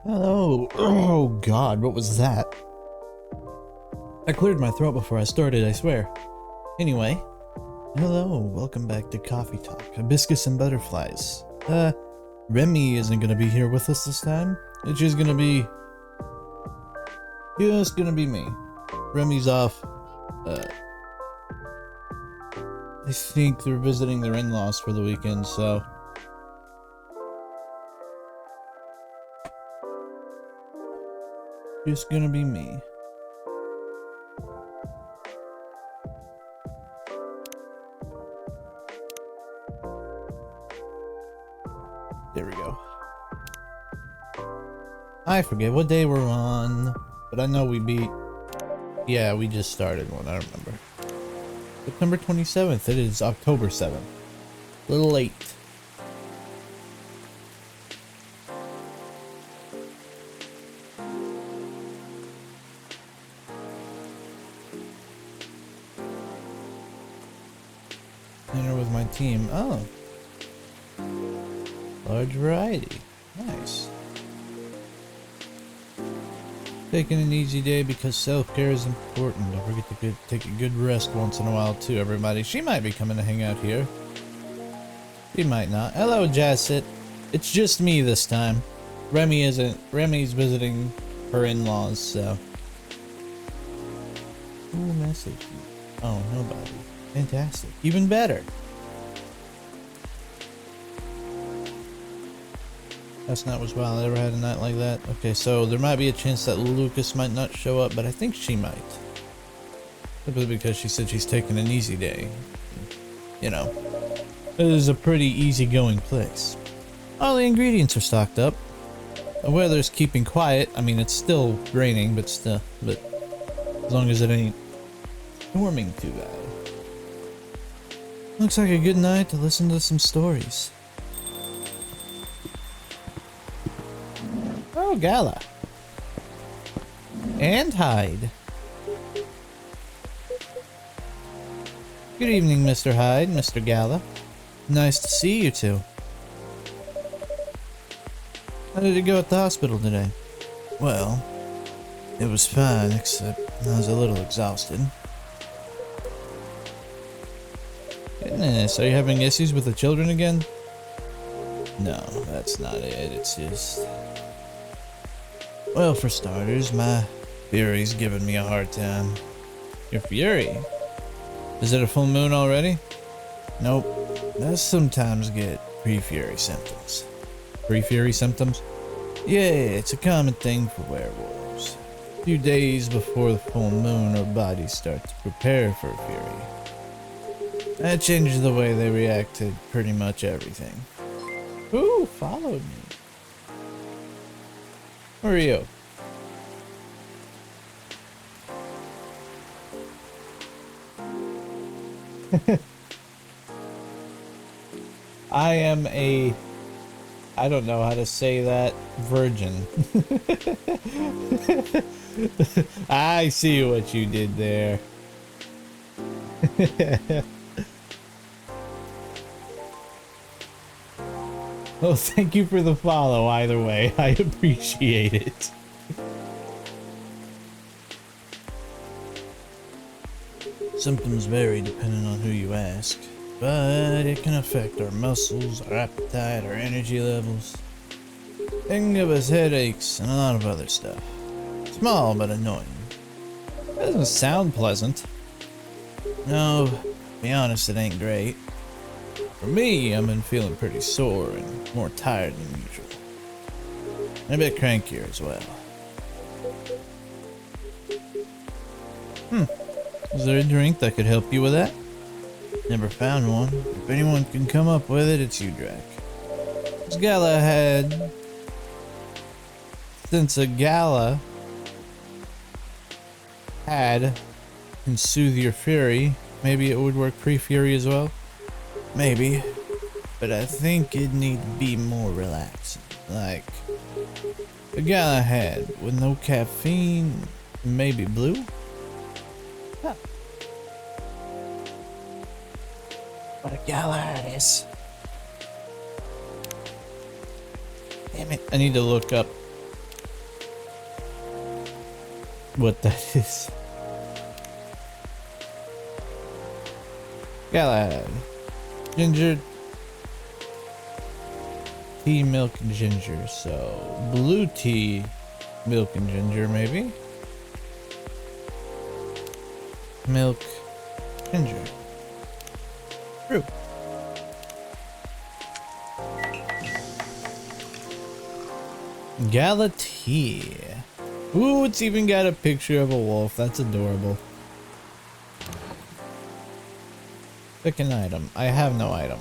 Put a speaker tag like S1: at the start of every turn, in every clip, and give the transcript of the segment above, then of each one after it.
S1: Hello. Oh god, what was that? I cleared my throat before I started, I swear. Anyway, hello, welcome back to Coffee Talk, Hibiscus and Butterflies. Remy isn't gonna be here with us this time. It's just gonna be me. Remy's off. I think they're visiting their in-laws for the weekend, so just gonna be me. There we go. I forget what day we're on, but I know we beat... Yeah, we just started one, I remember. September 27th, it is October 7th. A little late. Dinner with my team. Oh. Large variety. Nice. Taking an easy day because self-care is important. Don't forget to take a good rest once in a while too, everybody. She might be coming to hang out here. She might not. Hello, Jazsit. It's just me this time. Remy isn't. Remy's visiting her in-laws, so. Who messaged you? Oh, nobody. Fantastic. Even better. Last night was wild. I never had a night like that. Okay, so there might be a chance that Lucas might not show up, but I think she might. Simply because she said she's taking an easy day. You know, it is a pretty easygoing place. All the ingredients are stocked up. The weather's keeping quiet. I mean, it's still raining, but still, but as long as it ain't storming too bad. Looks like a good night to listen to some stories. Oh, Gala. And Hyde. Good evening, Mr. Hyde, Mr. Gala. Nice to see you two. How did it go at the hospital today? Well, it was fine, except I was a little exhausted. Goodness, are you having issues with the children again? No, that's not it. It's just... Well, for starters, my Fury's giving me a hard time. Your Fury? Is it a full moon already? Nope. I sometimes get pre-Fury symptoms. Pre-Fury symptoms? Yeah, it's a common thing for werewolves. A few days before the full moon, our bodies start to prepare for Fury. That changes the way they react to pretty much everything. Ooh, followed me. Where are you? I am a... I don't know how to say that. Virgin. I see what you did there. Well, thank you for the follow either way. I appreciate it. Symptoms vary depending on who you ask, but it can affect our muscles, our appetite, our energy levels. It can give us headaches and a lot of other stuff. Small but annoying. It doesn't sound pleasant. No, to be honest, it ain't great. For me, I've been feeling pretty sore and more tired than usual. And a bit crankier as well. Is there a drink that could help you with that? Never found one. If anyone can come up with it, it's you, Drac. Since a gala can soothe your fury, maybe it would work pre-fury as well? Maybe, but I think it'd need to be more relaxing. Like a Galahad with no caffeine, maybe blue? Huh. What a Galahad is. Damn it, I need to look up what that is. Galahad. Ginger. Tea, milk, and ginger. So, blue tea, milk, and ginger, maybe? Milk, ginger. True. Gala tea. Ooh, it's even got a picture of a wolf. That's adorable. Pick an item. I have no item.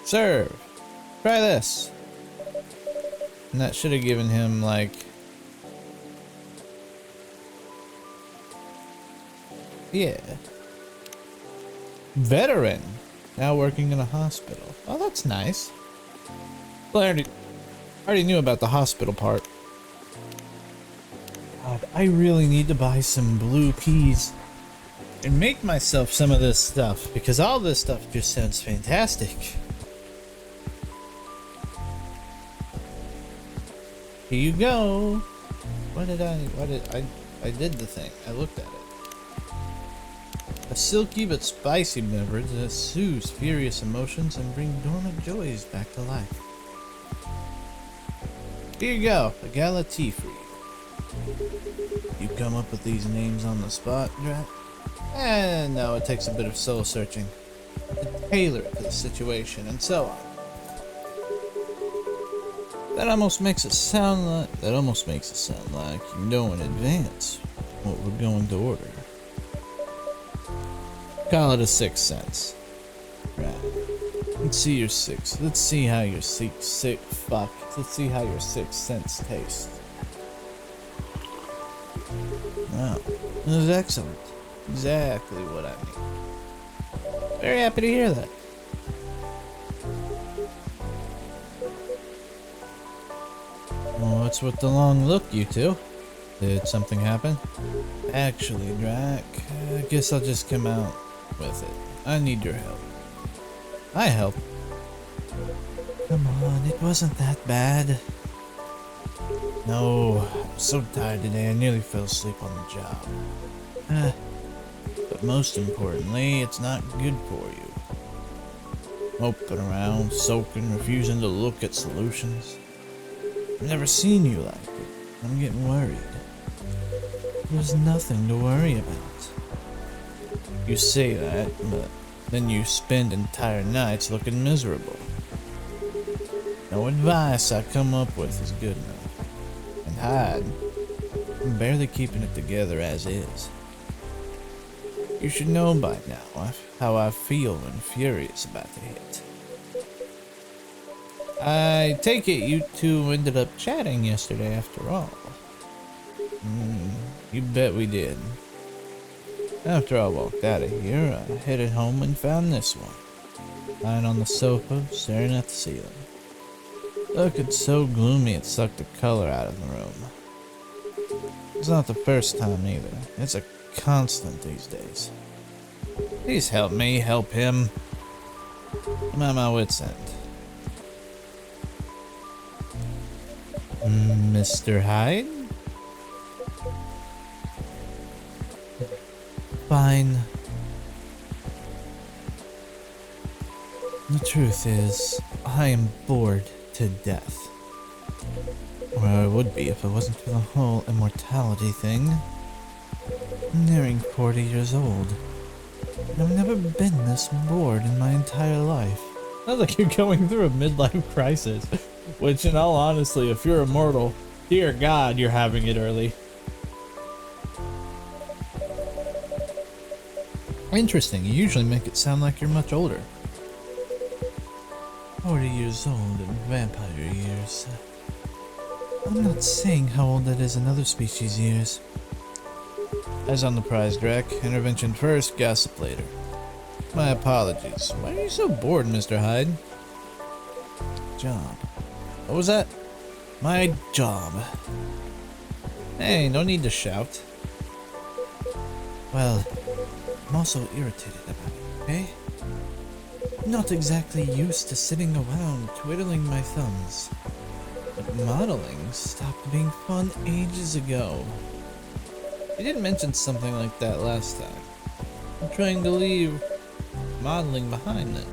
S1: Serve. Try this. And that should have given him, like... Yeah. Veteran. Now working in a hospital. Oh, that's nice. Well, I already knew about the hospital part. God, I really need to buy some blue peas and make myself some of this stuff, because all this stuff just sounds fantastic. Here you go. I did the thing. I looked at it. A silky but spicy beverage that soothes furious emotions and brings dormant joys back to life. Here you go, a gala tea for you. You come up with these names on the spot, Drat? No, it takes a bit of soul searching to tailor it to the situation and so on. That almost makes it sound like you know in advance what we're going to order. Call it a 6 cents. Right. Let's see your six. Let's see how your six cents taste. Wow, that was excellent. Exactly what I need. Very happy to hear that. Well, what's with the long look, you two? Did something happen? Actually, Drac, I guess I'll just come out with it. I need your help. I help. Come on, it wasn't that bad. No, I'm so tired today I nearly fell asleep on the job. But most importantly, it's not good for you. Moping around, soaking, refusing to look at solutions. I've never seen you like it. I'm getting worried. There's nothing to worry about. You say that, but then you spend entire nights looking miserable. No advice I come up with is good enough. And Hyde, I'm barely keeping it together as is. You should know by now how I feel when Fury's about to hit. I take it you two ended up chatting yesterday after all. You bet we did. After I walked out of here, I headed home and found this one, lying on the sofa, staring at the ceiling. Looking so gloomy it sucked the color out of the room. It's not the first time either. It's a constant these days. Please help me help him. I'm at my wit's end. Mr. Hyde? Fine. The truth is, I am bored to death. Or I would be if it wasn't for the whole immortality thing. I'm nearing 40 years old. And I've never been this bored in my entire life. Sounds like you're going through a midlife crisis. Which, in all honesty, if you're immortal, dear God, you're having it early. Interesting, you usually make it sound like you're much older. 40 years old in vampire years. I'm not saying how old that is in other species' years. Eyes on the prize, Drac. Intervention first, gossip later. My apologies. Why are you so bored, Mr. Hyde? Job. What was that? My job. Hey, no need to shout. Well, I'm also irritated about it, okay? I'm not exactly used to sitting around twiddling my thumbs. But modeling stopped being fun ages ago. You didn't mention something like that last time. I'm trying to leave modeling behind then.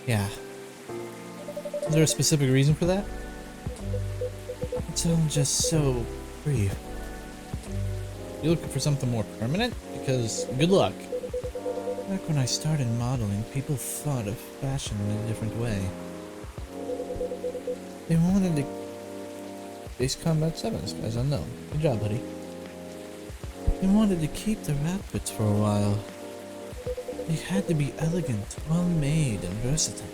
S1: Yeah. Is there a specific reason for that? It's all just so brief. You looking for something more permanent? Because good luck. Back when I started modeling, people thought of fashion in a different way. They wanted to base combat 7s, guys unknown. Good job, buddy. They wanted to keep their outfits for a while. They had to be elegant, well-made, and versatile.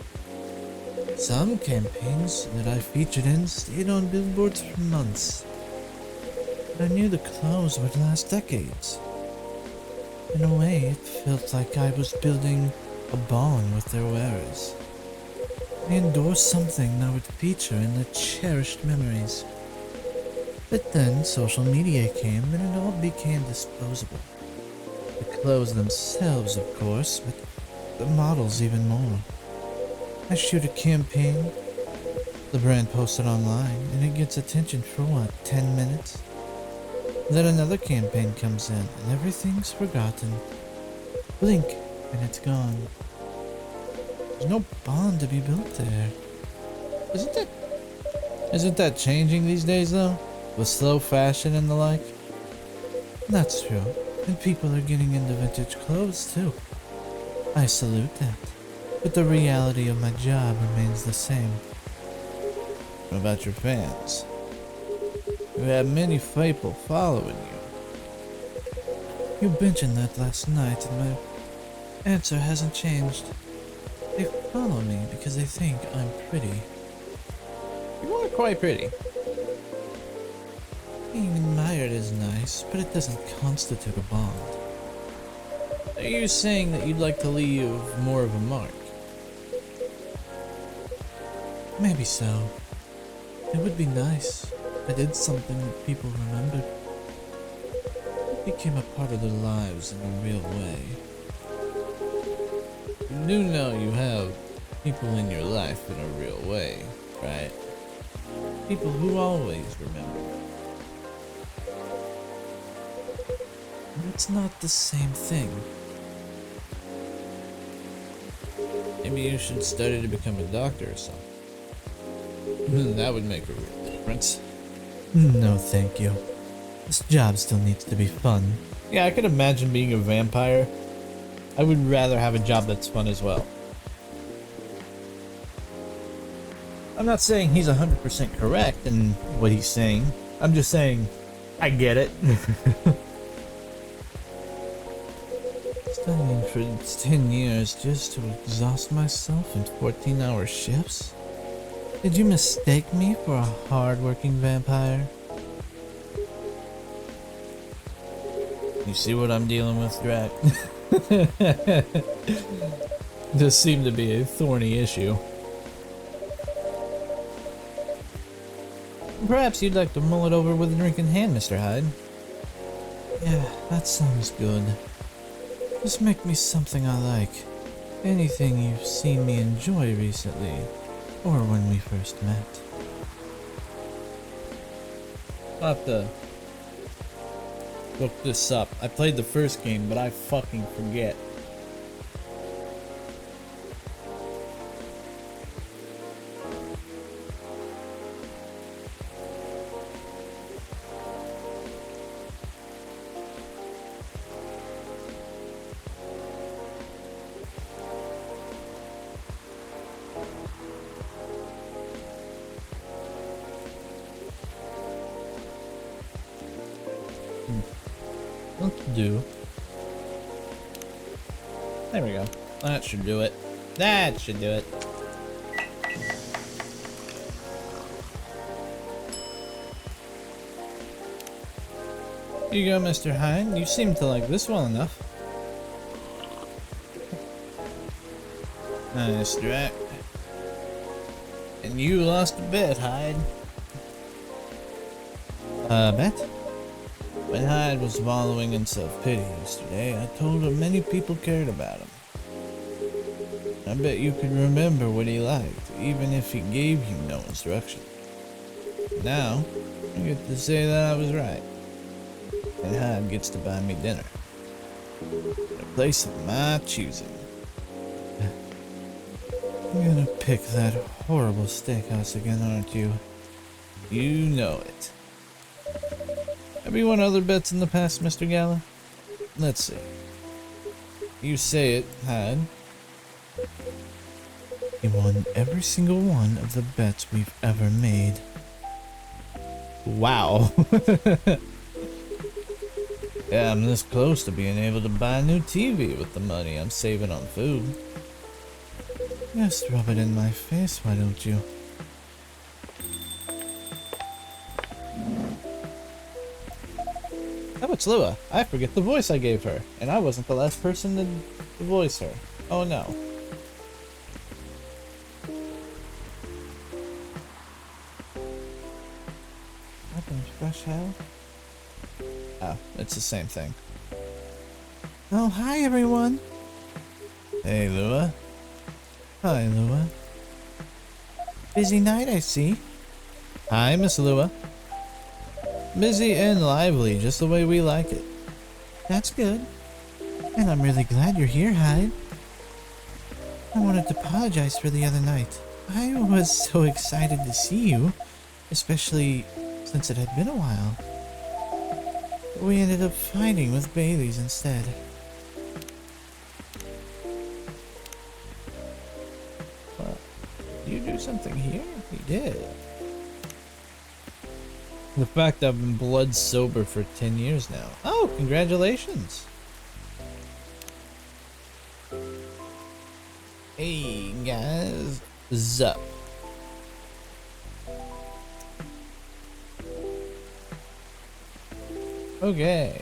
S1: Some campaigns that I featured in stayed on billboards for months. But I knew the clothes would last decades. In a way, it felt like I was building a bond with their wearers. I endorsed something that would feature in their cherished memories. But then social media came and it all became disposable. The clothes themselves, of course, but the models even more. I shoot a campaign, the brand posts it online, and it gets attention for what, 10 minutes? Then another campaign comes in, and everything's forgotten. Blink, and it's gone. There's no bond to be built there. Isn't that changing these days, though? With slow fashion and the like? That's true, and people are getting into vintage clothes, too. I salute that. But the reality of my job remains the same. What about your fans? You have many people following you. You mentioned that last night and my answer hasn't changed. They follow me because they think I'm pretty. You are quite pretty. Being admired is nice, but it doesn't constitute a bond. Are you saying that you'd like to leave more of a mark? Maybe so. It would be nice if I did something that people remembered. It became a part of their lives in a real way. You do know you have people in your life in a real way, right? People who always remember. It's not the same thing. Maybe you should study to become a doctor or something. That would make a real difference. No, thank you. This job still needs to be fun. Yeah, I could imagine being a vampire. I would rather have a job that's fun as well. I'm not saying he's 100% correct in what he's saying. I'm just saying, I get it. Studying for 10 years just to exhaust myself in 14-hour shifts? Did you mistake me for a hard-working vampire? You see what I'm dealing with, Drac? This seemed to be a thorny issue. Perhaps you'd like to mull it over with a drink in hand, Mr. Hyde. Yeah, that sounds good. Just make me something I like. Anything you've seen me enjoy recently, or when we first met. I'll have to look this up. I played the first game, but I fucking forget. Let's do. There we go. That should do it. That should do it. Here you go, Mr. Hyde. You seem to like this well enough. Nice, Drac. And you lost a bet, Hyde. Bet? When Hyde was wallowing in self-pity yesterday, I told her many people cared about him. I bet you could remember what he liked, even if he gave you no instruction. Now, I get to say that I was right. And Hyde gets to buy me dinner. At a place of my choosing. You're gonna pick that horrible steakhouse again, aren't you? You know it. Have you won other bets in the past, Mr. Gala? Let's see. You say it, Hyde. You won every single one of the bets we've ever made. Wow. Yeah, I'm this close to being able to buy a new TV with the money I'm saving on food. Just rub it in my face, why don't you? Oh, it's Lua. I forget the voice I gave her, and I wasn't the last person to voice her. Oh no. Nothing's fresh hell? Oh, it's the same thing. Oh, hi everyone. Hey, Lua. Hi, Lua. Busy night, I see. Hi, Miss Lua. Busy and lively, just the way we like it. That's good. And I'm really glad you're here, Hyde. I wanted to apologize for the other night. I was so excited to see you, especially since it had been a while. But we ended up fighting with Bailey's instead. Well, did you do something here? You did. The fact I've been blood sober for 10 years now. Oh, congratulations. Hey guys, Zup. Okay.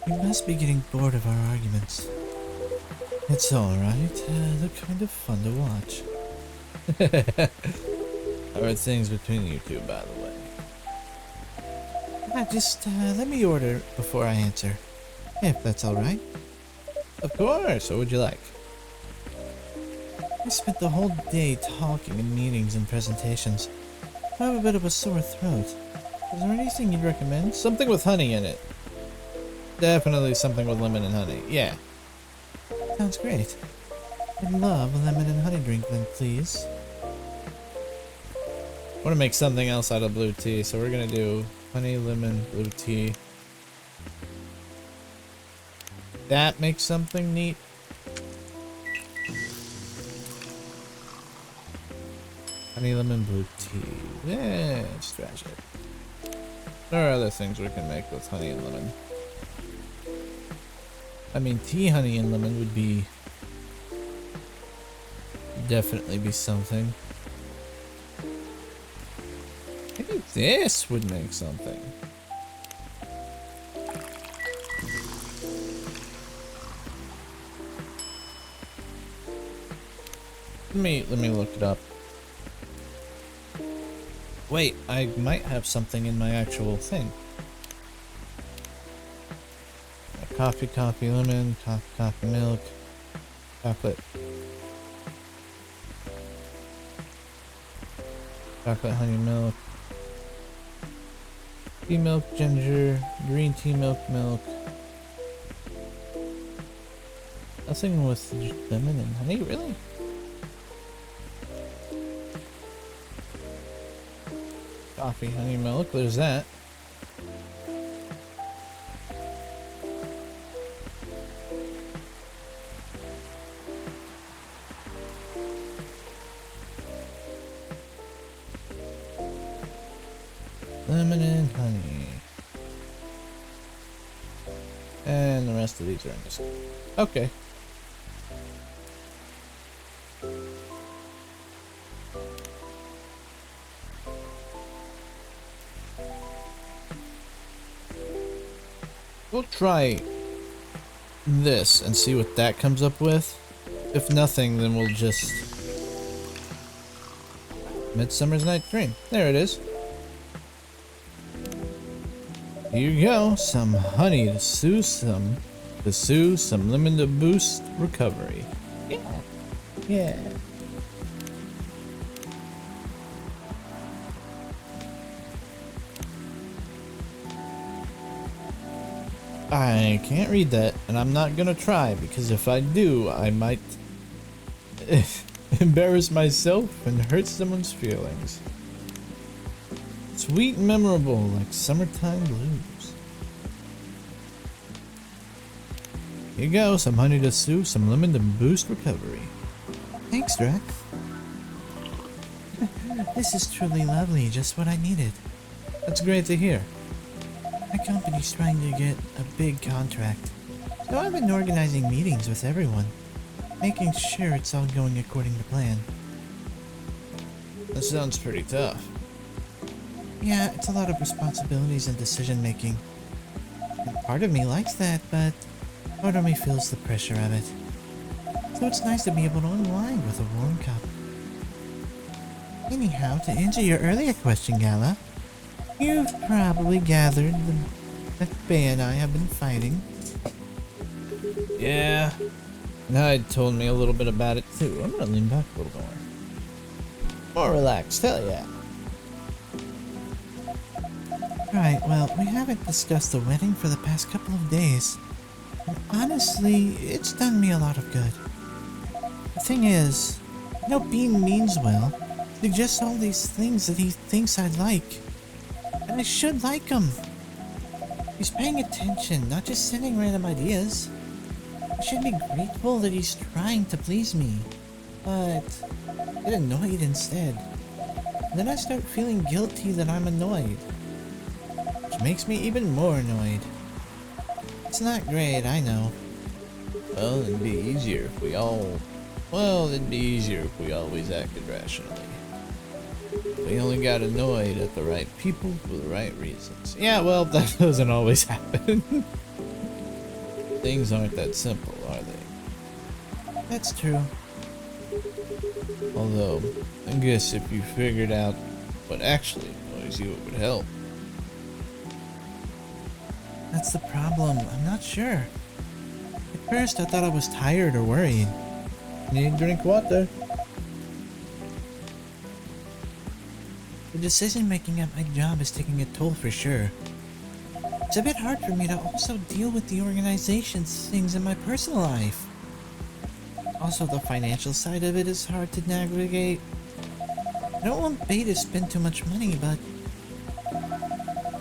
S1: You must be getting bored of our arguments. It's alright, they're kind of fun to watch. How are things between you two, by the way? Just let me order before I answer, if that's alright. Of course, what would you like? I spent the whole day talking in meetings and presentations. I have a bit of a sore throat. Is there anything you'd recommend? Something with honey in it. Definitely something with lemon and honey, yeah. Sounds great. I'd love a lemon and honey drink then, please. I want to make something else out of blue tea, so we're gonna do honey, lemon, blue tea. That makes something neat. Honey, lemon, blue tea. Yeah, let's trash it. There are other things we can make with honey and lemon. I mean, tea, honey, and lemon would be... definitely be something. Maybe this would make something. Let me look it up. Wait, I might have something in my actual thing. Coffee, coffee, lemon, coffee, coffee, milk, chocolate. Chocolate, honey, milk. Tea milk, ginger, green tea milk, milk. Nothing with lemon and honey, really? Coffee, honey, milk, there's that. Lemon and honey. And the rest of these are in this. Okay. We'll try this and see what that comes up with. If nothing, then we'll just... Midsummer's Night Dream. There it is. Here you go. Some honey to soothe some Pursue some lemon to boost recovery. Yeah. Yeah. I can't read that, and I'm not gonna try, because if I do, I might embarrass myself and hurt someone's feelings. Sweet and memorable, like summertime blues. Here you go, some honey to soothe, some lemon to boost recovery. Thanks, Drac. This is truly lovely, just what I needed. That's great to hear. My company's trying to get a big contract, so I've been organizing meetings with everyone, making sure it's all going according to plan. That sounds pretty tough. Yeah, it's a lot of responsibilities and decision making. And part of me likes that, but part of me feels the pressure of it. So it's nice to be able to unwind with a warm cup. Anyhow, to answer your earlier question, Gala, you've probably gathered that Faye and I have been fighting. Yeah. Hyde told me a little bit about it too. I'm gonna lean back a little more. More relaxed, hell yeah. Right, well, we haven't discussed the wedding for the past couple of days. And honestly, it's done me a lot of good. The thing is, Bean means well. Suggests all these things that he thinks I'd like. And I should like him. He's paying attention, not just sending random ideas. I should be grateful that he's trying to please me. But I get annoyed instead. And then I start feeling guilty that I'm annoyed. Which makes me even more annoyed. It's not great, I know. Well, it'd be easier if we always acted rationally. We only got annoyed at the right people for the right reasons. Yeah, well, that doesn't always happen. Things aren't that simple, are they? That's true. Although, I guess if you figured out what actually annoys you, it would help. That's the problem. I'm not sure. At first, I thought I was tired or worried. Need to drink water. The decision making at my job is taking a toll for sure. It's a bit hard for me to also deal with the organization's things in my personal life. Also, the financial side of it is hard to navigate. I don't want Bay to spend too much money, but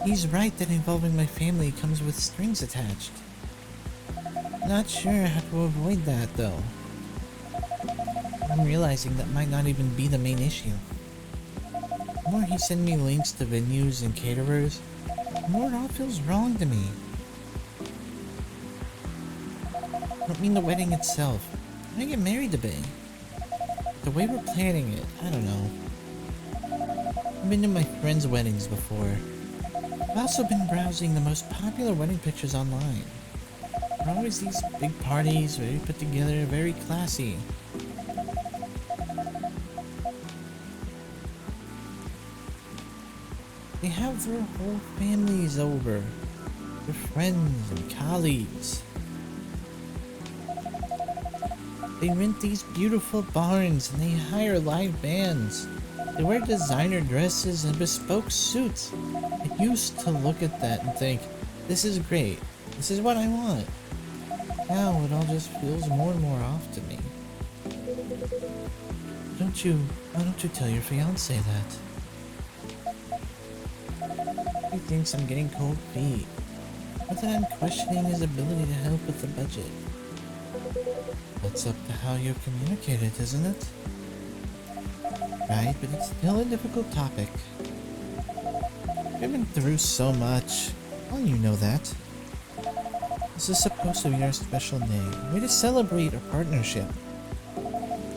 S1: he's right that involving my family comes with strings attached. Not sure how to avoid that though. I'm realizing that might not even be the main issue. The more he sends me links to venues and caterers, the more it all feels wrong to me. I don't mean the wedding itself. I want to get married to Bay. The way we're planning it, I don't know. I've been to my friends' weddings before. I've also been browsing the most popular wedding pictures online. They're always these big parties, very put together, very classy. They have their whole families over, their friends and colleagues. They rent these beautiful barns and they hire live bands. They wear designer dresses and bespoke suits. I used to look at that and think, this is great, this is what I want. Now it all just feels more and more off to me. Why don't you tell your fiancé that? He thinks I'm getting cold feet. Not that I'm questioning his ability to help with the budget. That's up to how you communicate it, isn't it? Right, but it's still a difficult topic. We've been through so much. Well, you know that. This is supposed to be our special day. A way to celebrate our partnership.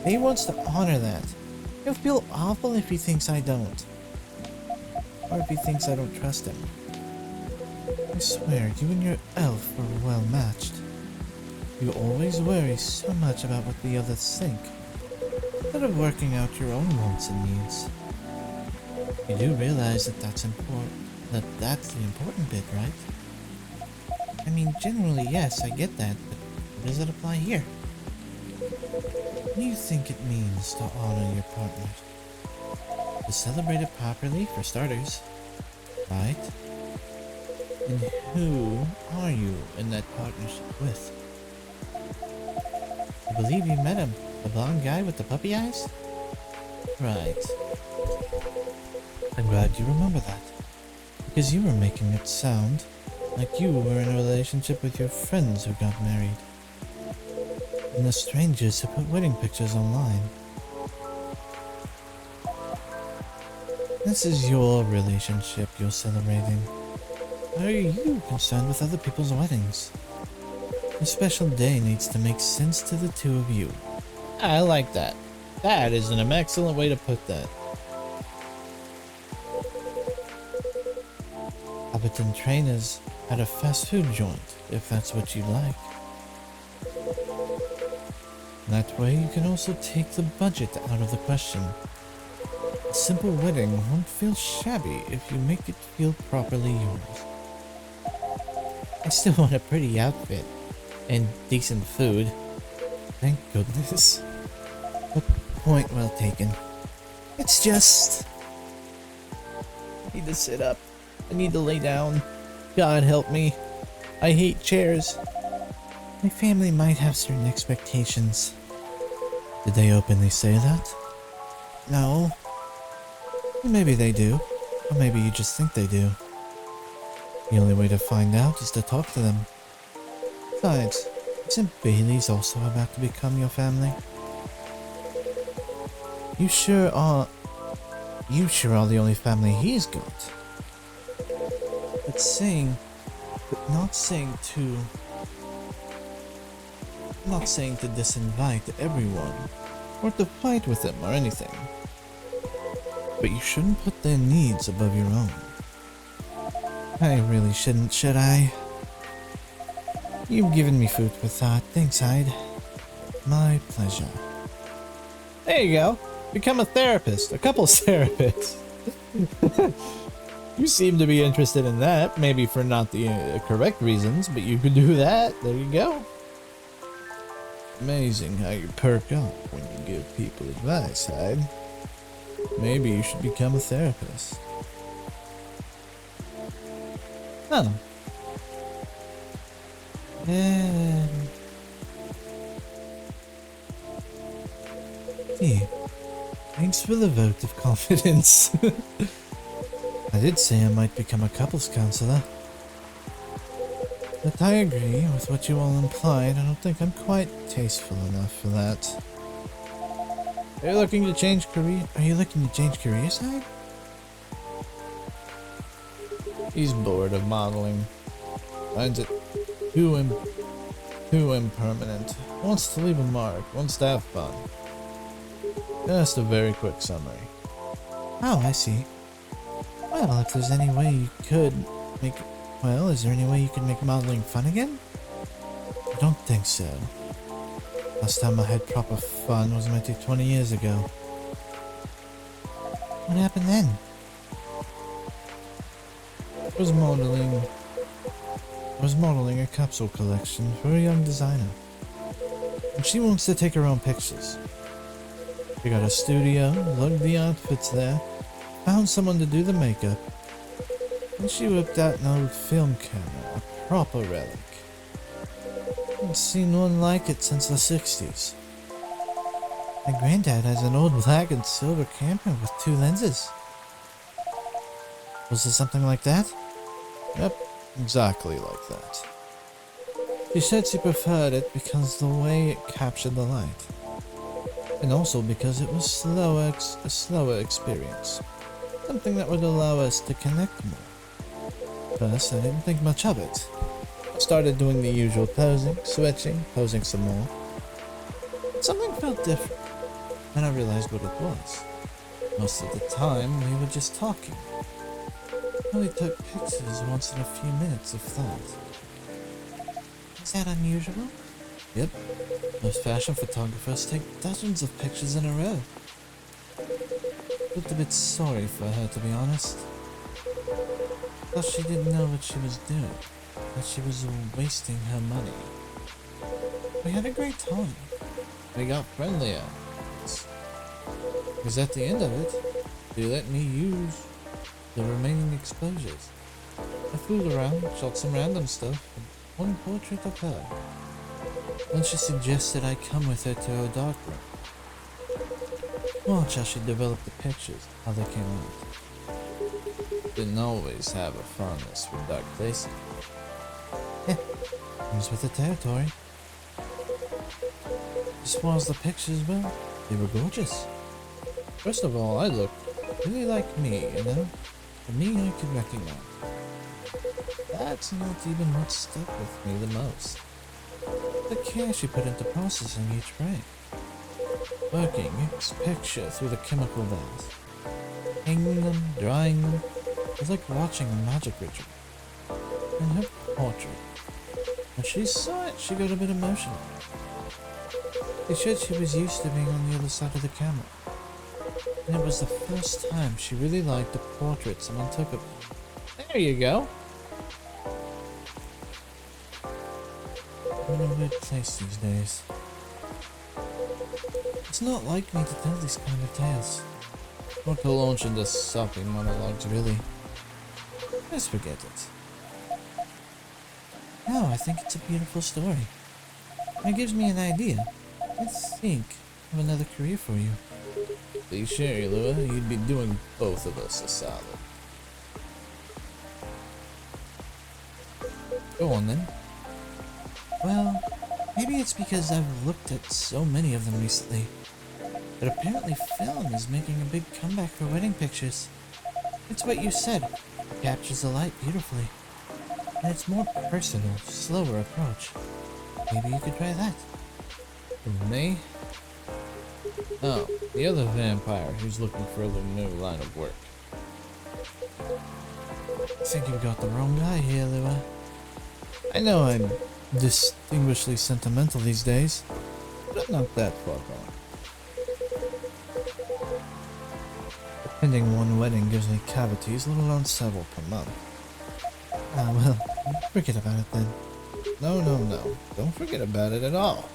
S1: He wants to honor that. He'll feel awful if he thinks I don't. Or if he thinks I don't trust him. I swear, you and your elf were well matched. You always worry so much about what the others think, instead of working out your own wants and needs. You do realize that that's the important bit, right? I mean, generally, yes, I get that, but how does it apply here? What do you think it means to honor your partners? To celebrate it properly, for starters, right? And who are you in that partnership with? I believe you met him, the blonde guy with the puppy eyes? Right. I'm glad you remember that, because you were making it sound like you were in a relationship with your friends who got married, and the strangers who put wedding pictures online. This is your relationship you're celebrating. Why are you concerned with other people's weddings? A special day needs to make sense to the two of you. I like that. That is an excellent way to put that. Hobbiton Trainers at a fast food joint, if that's what you like. That way you can also take the budget out of the question. A simple wedding won't feel shabby if you make it feel properly yours. I still want a pretty outfit and decent food. Thank goodness. A point well taken. It's just... I need to sit up. I need to lay down. God help me. I hate chairs. My family might have certain expectations. Did they openly say that? No. Maybe they do. Or maybe you just think they do. The only way to find out is to talk to them. Besides, isn't Bailey's also about to become your family? You sure are the only family he's got. But not saying to disinvite everyone, or to fight with them or anything. But you shouldn't put their needs above your own. I really shouldn't, should I? You've given me food for thought. Thanks, Hyde. My pleasure. There you go. Become a therapist. A couples therapist. You seem to be interested in that. Maybe for not the correct reasons, but you could do that. There you go. Amazing how you perk up when you give people advice, Hyde. Maybe you should become a therapist. Oh. Hey, thanks for the vote of confidence. I did say I might become a couples counselor. But I agree with what you all implied. I don't think I'm quite tasteful enough for that. Are you looking to change careers, Hyde? He's bored of modeling. Finds it too impermanent. Wants to leave a mark. Wants to have fun. Just a very quick summary. Oh, I see. Well, if there's any way you could make... Well, is there any way you could make modeling fun again? I don't think so. Last time I had proper fun was maybe 20 years ago. What happened then? I was modeling a capsule collection for a young designer. And she wants to take her own pictures. We got a studio, lugged the outfits there, found someone to do the makeup, and she whipped out an old film camera, a proper relic. Hadn't seen one like it since the 60s. My granddad has an old black and silver camera with 2 lenses. Was it something like that? Yep, exactly like that. She said she preferred it because the way it captured the light. And also because it was a slower experience. Something that would allow us to connect more. First, I didn't think much of it. I started doing the usual posing, switching, posing some more. Something felt different. Then I realized what it was. Most of the time, we were just talking. I only took pictures once in a few minutes of thought. Is that unusual? Yep. Most fashion photographers take dozens of pictures in a row. Looked a bit sorry for her, to be honest. Thought she didn't know what she was doing. that she was wasting her money. We had a great time. We got friendlier. Because at the end of it, they let me use the remaining exposures. I fooled around, shot some random stuff, and one portrait of her. Then she suggested I come with her to her dark room. Watch how she developed the pictures, how they came out. Didn't always have a fondness for dark places. Comes with the territory. As far as the pictures, well, they were gorgeous. First of all, I looked really like me, you know? The me I could recognize. That's not even what stuck with me the most. The care she put into processing each frame. Working each picture through the chemical bath. Hanging them, drying them. It was like watching a magic ritual. And her portrait. When she saw it, she got a bit emotional. She said she was used to being on the other side of the camera. And it was the first time she really liked the portrait someone took of her. There you go. I'm in a weird place these days. It's not like me to tell these kind of tales. Or to launch into sopping monologues, really. Just forget it. No, I think it's a beautiful story. It gives me an idea. Let's think of another career for you. Please share, Lua. You'd be doing both of us a solid. Go on then. Well, maybe it's because I've looked at so many of them recently. But apparently film is making a big comeback for wedding pictures. It's what you said. It captures the light beautifully. And it's more personal, slower approach. Maybe you could try that. Me? Oh, the other vampire who's looking for a little new line of work. I think you've got the wrong guy here, Lua. I know I'm distinguishedly sentimental these days, but not that far gone. Attending one wedding gives me cavities, let alone several per month. Ah, well, forget about it then. No, don't forget about it at all.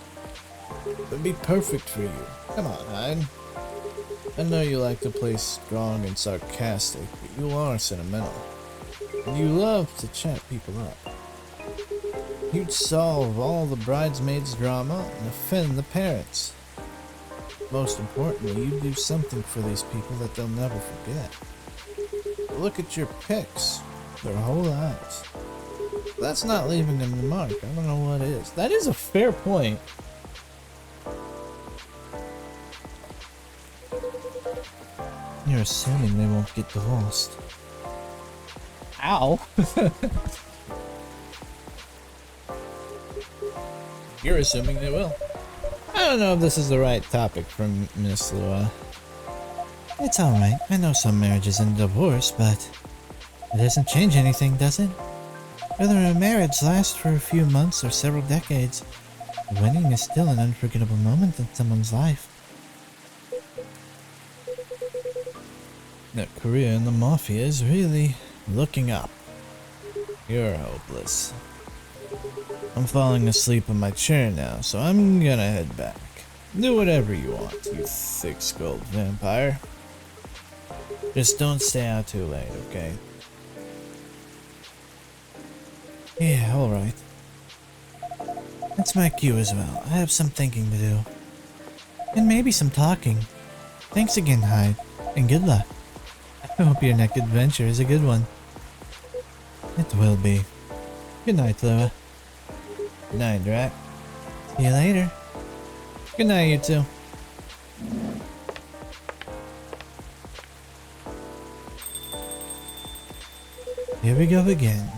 S1: It would be perfect for you. Come on, Hyde. I know you like to play strong and sarcastic, but you are sentimental. And you love to chat people up. You'd solve all the bridesmaids' drama and offend the parents. Most importantly, you do something for these people that they'll never forget. Look at your pics. Their whole lives. That's not leaving them a mark. I don't know what is. That is a fair point. You're assuming they won't get divorced. Ow! You're assuming they will. I don't know if this is the right topic for Miss Lua. It's alright. I know some marriages end in divorce, but it doesn't change anything, does it? Whether a marriage lasts for a few months or several decades, the wedding is still an unforgettable moment in someone's life. That career in the mafia is really looking up. You're hopeless. I'm falling asleep in my chair now, so I'm gonna head back. Do whatever you want, you thick-skulled vampire. Just don't stay out too late, okay? Yeah, alright. That's my cue as well. I have some thinking to do. And maybe some talking. Thanks again, Hyde, and good luck. I hope your next adventure is a good one. It will be. Good night, Lua. Good night, Drac. See you later. Good night, you two. Here we go again.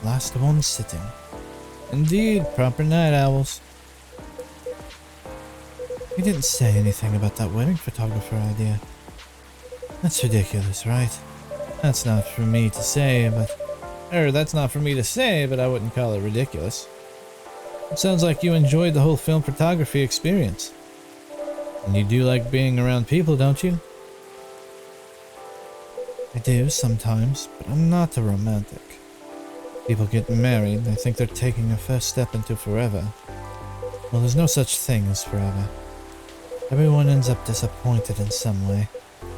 S1: Last one sitting. Indeed, proper night owls. You didn't say anything about that wedding photographer idea. That's ridiculous, right? That's not for me to say, but I wouldn't call it ridiculous. It sounds like you enjoyed the whole film photography experience. And you do like being around people, don't you? I do sometimes, but I'm not a romantic. People get married, they think they're taking a first step into forever. Well, there's no such thing as forever. Everyone ends up disappointed in some way.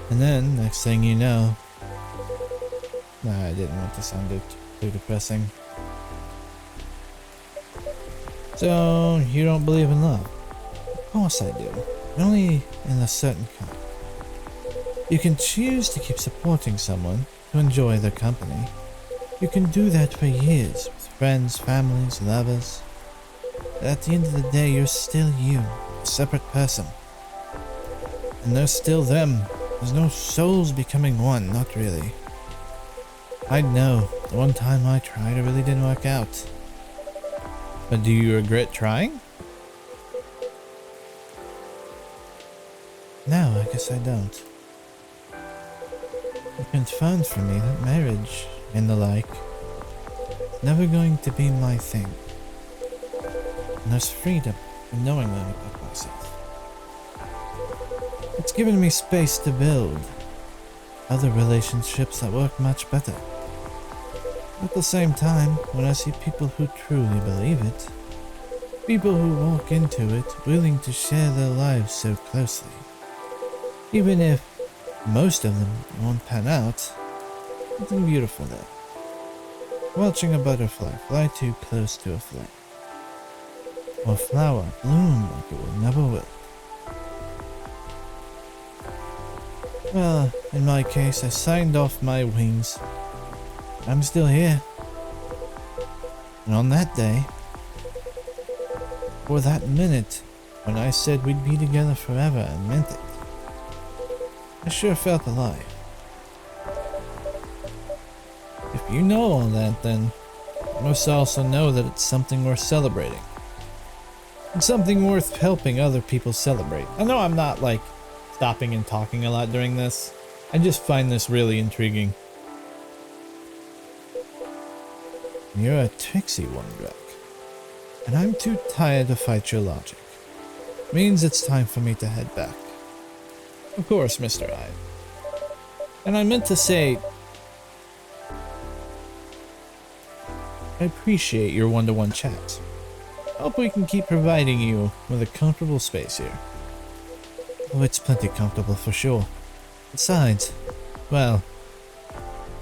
S1: And then, next thing you know... Nah, I didn't want to sound too depressing. So, you don't believe in love? Of course I do. Only in a certain kind. You can choose to keep supporting someone, to enjoy their company. You can do that for years, with friends, families, lovers. But at the end of the day, you're still you, a separate person. And they're still them. There's no souls becoming one, not really. I know, the one time I tried, it really didn't work out. But do you regret trying? No, I guess I don't. You confirmed for me that marriage and the like is never going to be my thing. And there's freedom in knowing that about myself. It's given me space to build other relationships that work much better. At the same time, when I see people who truly believe it, people who walk into it willing to share their lives so closely, even if most of them won't pan out, something beautiful there. Watching a butterfly fly too close to a flame, or a flower bloom like it will never will. Well, in my case, I signed off my wings. I'm still here. And on that day, or that minute, when I said we'd be together forever and meant it, I sure felt alive. If you know all that, then you must also know that it's something worth celebrating. It's something worth helping other people celebrate. I know I'm not like stopping and talking a lot during this. I just find this really intriguing. You're a tricksy one, Drek. And I'm too tired to fight your logic. Means it's time for me to head back. Of course, Mr. Hyde. And I meant to say, I appreciate your one-to-one chats. Hope we can keep providing you with a comfortable space here. Oh, it's plenty comfortable for sure. Besides, well,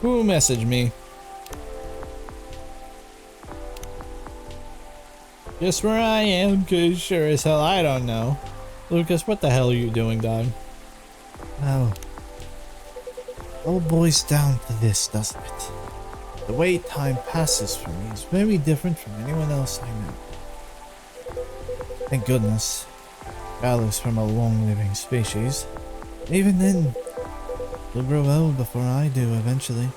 S1: who messaged me? Just where I am, cause sure as hell I don't know. Lucas, what the hell are you doing, dog? Well, all boils down to this, doesn't it? The way time passes for me is very different from anyone else I know. Thank goodness. Valor's from a long-living species. Even then, they'll grow old before I do eventually.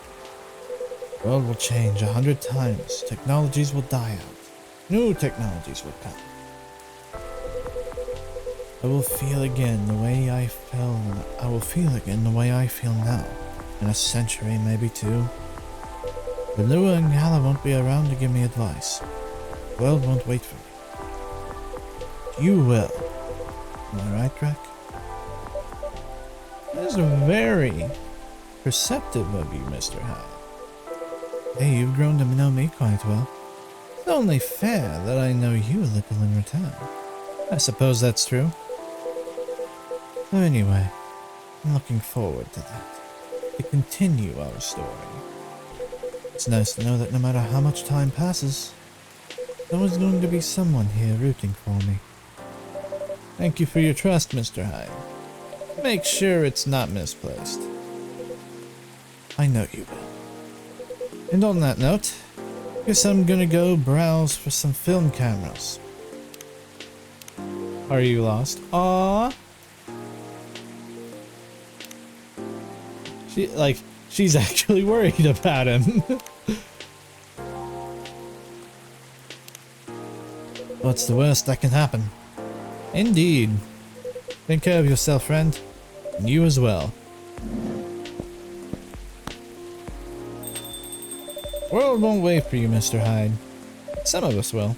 S1: The world will change 100 times. Technologies will die out. New technologies will come. I will feel again the way I felt. I will feel again the way I feel now. In a century, maybe two. But Lua and Gala won't be around to give me advice. The world won't wait for me. You will. Am I right, Drek? That is very perceptive of you, Mr. Hyde. Hey, you've grown to know me quite well. It's only fair that I know you a little in return. I suppose that's true. So anyway, I'm looking forward to that. To continue our story. It's nice to know that no matter how much time passes, there's always going to be someone here rooting for me. Thank you for your trust, Mr. Hyde. Make sure it's not misplaced. I know you will. And on that note, guess I'm gonna go browse for some film cameras. Are you lost? Aww. She's actually worried about him. What's the worst that can happen? Indeed. Take care of yourself, friend. And you as well. World won't wait for you, Mr. Hyde. Some of us will.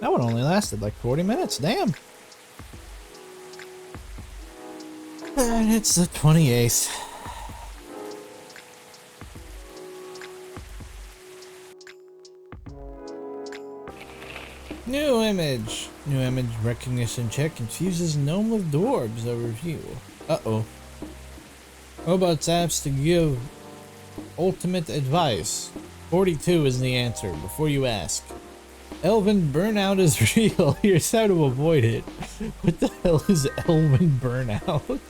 S1: That one only lasted like 40 minutes, damn. And it's the 28th. New image. New image recognition check confuses gnome with dwarves. Overview. Uh-oh. Robots apps to give ultimate advice. 42 is the answer, before you ask. Elven burnout is real. Here's how to avoid it. What the hell is elven burnout?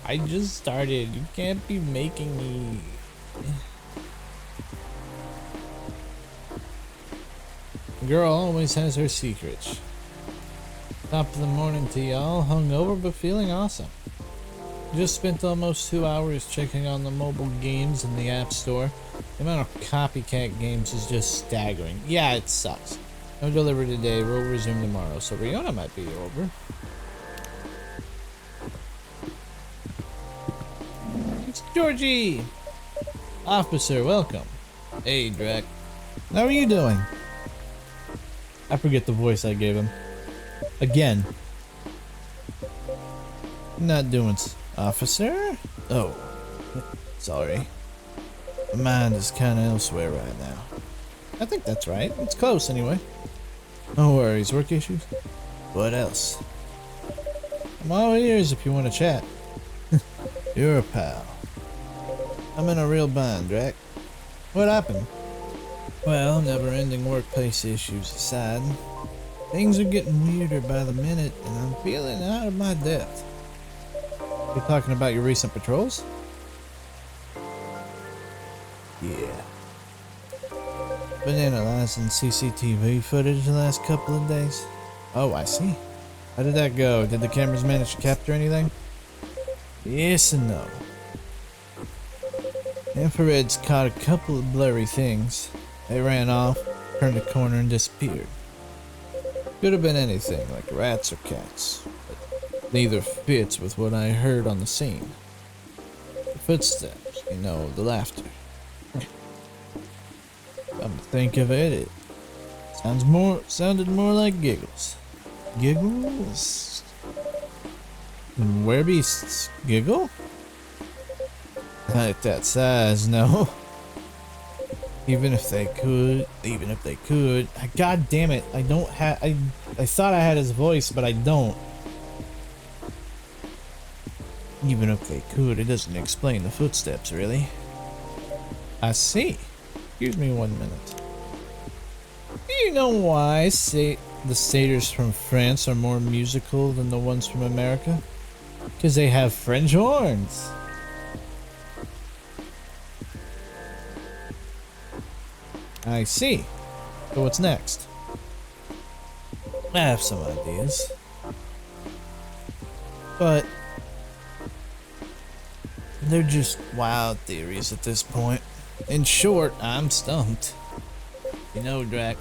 S1: I just started. You can't be making me... Girl always has her secrets. Top of the morning to y'all, hungover but feeling awesome. Just spent almost 2 hours checking on the mobile games in the App Store. The amount of copycat games is just staggering. Yeah, it sucks. No delivery today, we'll resume tomorrow, so Riona might be over. It's Georgie! Officer, welcome. Hey, Drac. How are you doing? I forget the voice I gave him. Again. Not doing officer? Oh. Sorry. My mind is kinda elsewhere right now. I think that's right. It's close anyway. No worries. Work issues? What else? I'm all ears if you want to chat. You're a pal. I'm in a real bind, Drac. What happened? Well, never-ending workplace issues aside, things are getting weirder by the minute, and I'm feeling out of my depth. You're talking about your recent patrols? Yeah. Been analyzing CCTV footage the last couple of days. Oh, I see. How did that go? Did the cameras manage to capture anything? Yes and no. Infrared's caught a couple of blurry things. They ran off, turned a corner, and disappeared. Could have been anything, like rats or cats, but neither fits with what I heard on the scene. The footsteps, you know, the laughter. Come to think of it, it sounded more like giggles. Giggles? And werebeasts giggle? Not at that size, no. Even if they could. God damn it, I don't have, I thought I had his voice, but I don't. Even if they could, it doesn't explain the footsteps, really. I see. Excuse me 1 minute. Do you know why the satyrs from France are more musical than the ones from America? Because they have French horns. I see. So what's next? I have some ideas. But they're just wild theories at this point. In short, I'm stumped. You know, Drac,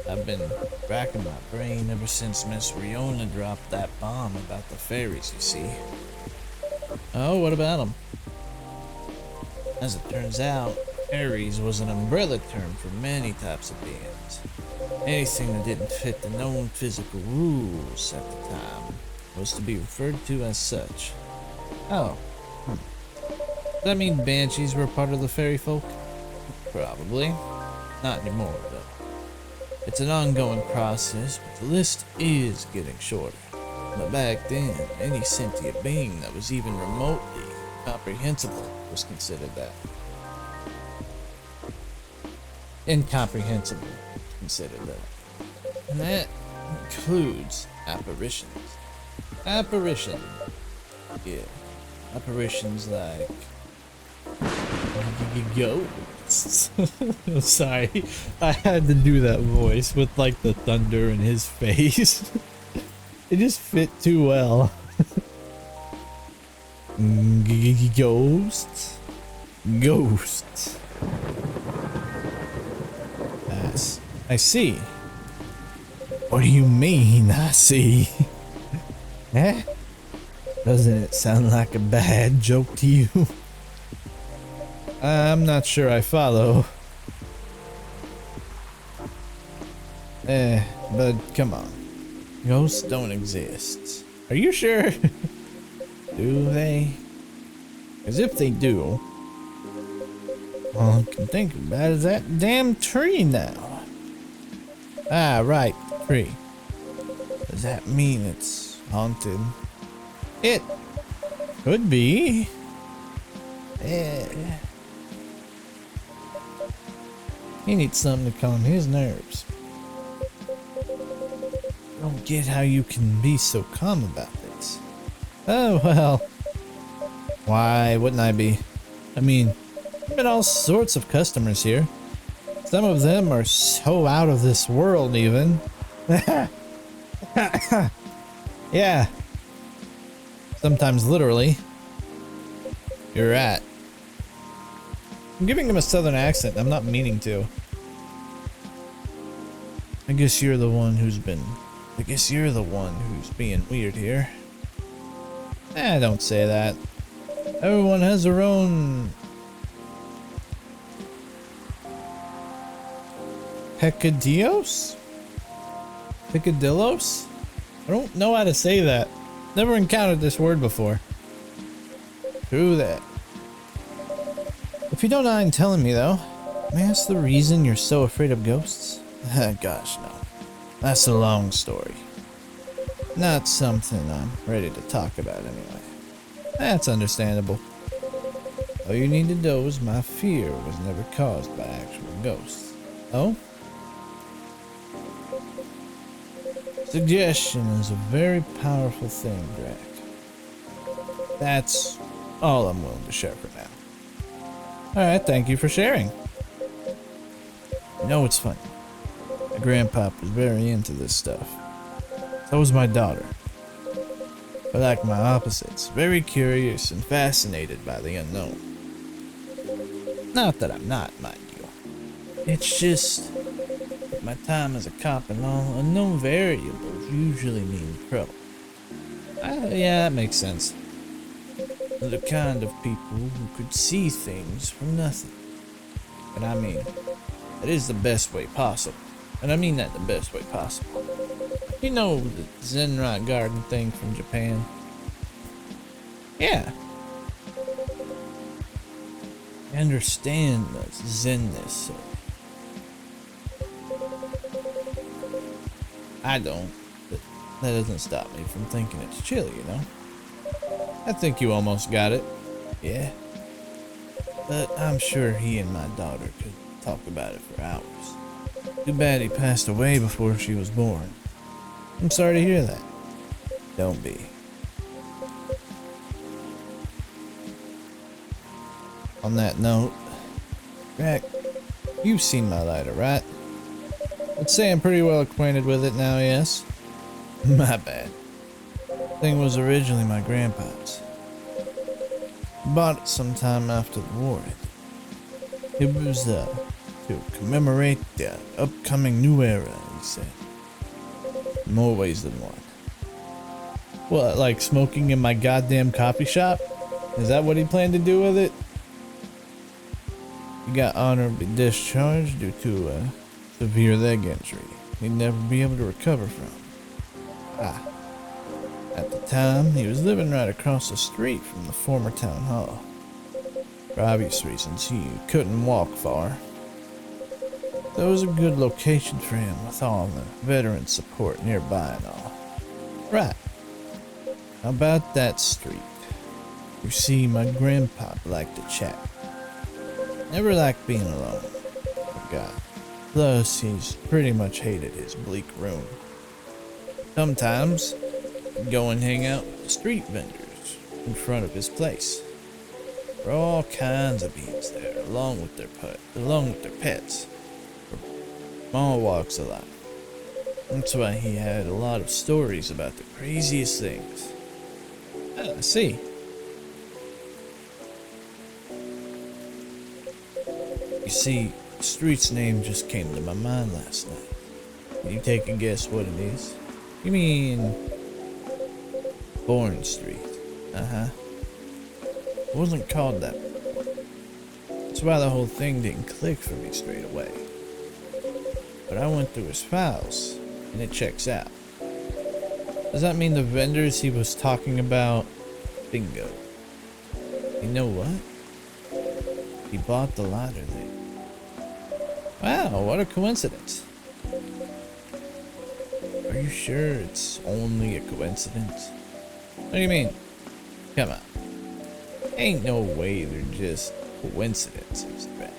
S1: I've been racking my brain ever since Miss Riona dropped that bomb about the fairies, you see. Oh, what about them? As it turns out, fairies was an umbrella term for many types of beings. Anything that didn't fit the known physical rules at the time was to be referred to as such. Oh. Does that mean banshees were part of the fairy folk? Probably. Not anymore, though. It's an ongoing process, but the list is getting shorter. But back then, any sentient being that was even remotely comprehensible was considered that. Incomprehensible considered that. And that includes apparitions. Apparition. Yeah. Apparitions like ghosts. I'm sorry. I had to do that voice with like the thunder in his face. It just fit too well. Ghosts. Ghosts. Yes. I see. What do you mean, I see? Eh? Doesn't it sound like a bad joke to you? I'm not sure I follow. But come on. Ghosts don't exist. Are you sure? Do they? Because if they do, all I can think about is that damn tree now. Ah, right, tree. Does that mean it's haunted? It could be. He needs something to calm his nerves. I don't get how you can be so calm about this. Oh, well. Why wouldn't I be? I mean, I've got all sorts of customers here. Some of them are so out of this world, even. Yeah. Sometimes literally. You're right. I'm giving him a southern accent. I'm not meaning to. I guess you're the one who's being weird here. Don't say that. Everyone has their own peccadillos? Peccadillos? I don't know how to say that. Never encountered this word before. True that. If you don't mind telling me though, may I ask the reason you're so afraid of ghosts? Gosh, no. That's a long story. Not something I'm ready to talk about anyway. That's understandable. All you need to know is my fear was never caused by actual ghosts. Oh? Suggestion is a very powerful thing, Drac. That's all I'm willing to share for now. Alright, thank you for sharing. You know what's funny? My grandpa was very into this stuff. So was my daughter. But like my opposites, very curious and fascinated by the unknown. Not that I'm not, mind you. It's just my time as a cop and all, unknown variables usually mean trouble. Yeah, that makes sense. They're the kind of people who could see things from nothing. And I mean, it is the best way possible. And I mean that the best way possible. You know the Zen garden thing from Japan? Yeah. I understand the Zenness. I don't, but that doesn't stop me from thinking it's chill, you know? I think you almost got it. Yeah. But I'm sure he and my daughter could talk about it for hours. Too bad he passed away before she was born. I'm sorry to hear that. Don't be. On that note, Jack, you've seen my lighter, right? I'd say I'm pretty well acquainted with it now, yes? My bad. Thing was originally my grandpa's. Bought it sometime after the war ended. It was, to commemorate the upcoming new era, he said. In more ways than one. What, like smoking in my goddamn coffee shop? Is that what he planned to do with it? He got honorably discharged due to a severe leg injury he'd never be able to recover from. At the time, he was living right across the street from the former town hall. For obvious reasons, he couldn't walk far. That was a good location for him with all the veteran support nearby and all. Right. How about that street? You see, my grandpa liked to chat. Never liked being alone. Forgot. Plus, he's pretty much hated his bleak room. Sometimes, he'd go and hang out with the street vendors in front of his place. There were all kinds of beings there, along with their pets. From all walks of life. That's why he had a lot of stories about the craziest things. I see. You see, the street's name just came to my mind last night. Can you take a guess what it is? You mean Bourne Street? It wasn't called that before. That's why the whole thing didn't click for me straight away. But I went through his files, and it checks out. Does that mean the vendors he was talking about? Bingo. You know what? He bought the ladder there. Wow, what a coincidence. Are you sure it's only a coincidence? What do you mean? Come on. Ain't no way they're just coincidences, Beck.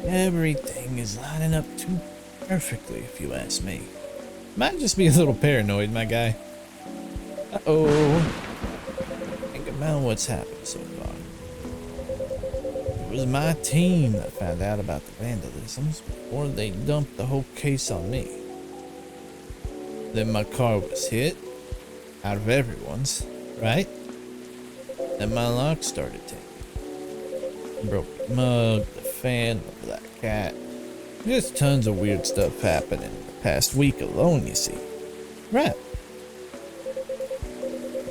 S1: Everything is lining up too perfectly, if you ask me. Might just be a little paranoid, my guy. Uh-oh. Think about what's happened so far. It was my team that found out about the vandalisms before they dumped the whole case on me. Then my car was hit, out of everyone's, right? Then my lock started ticking. Broke the mug, the fan, the black cat. Just tons of weird stuff happening in the past week alone, you see. Right.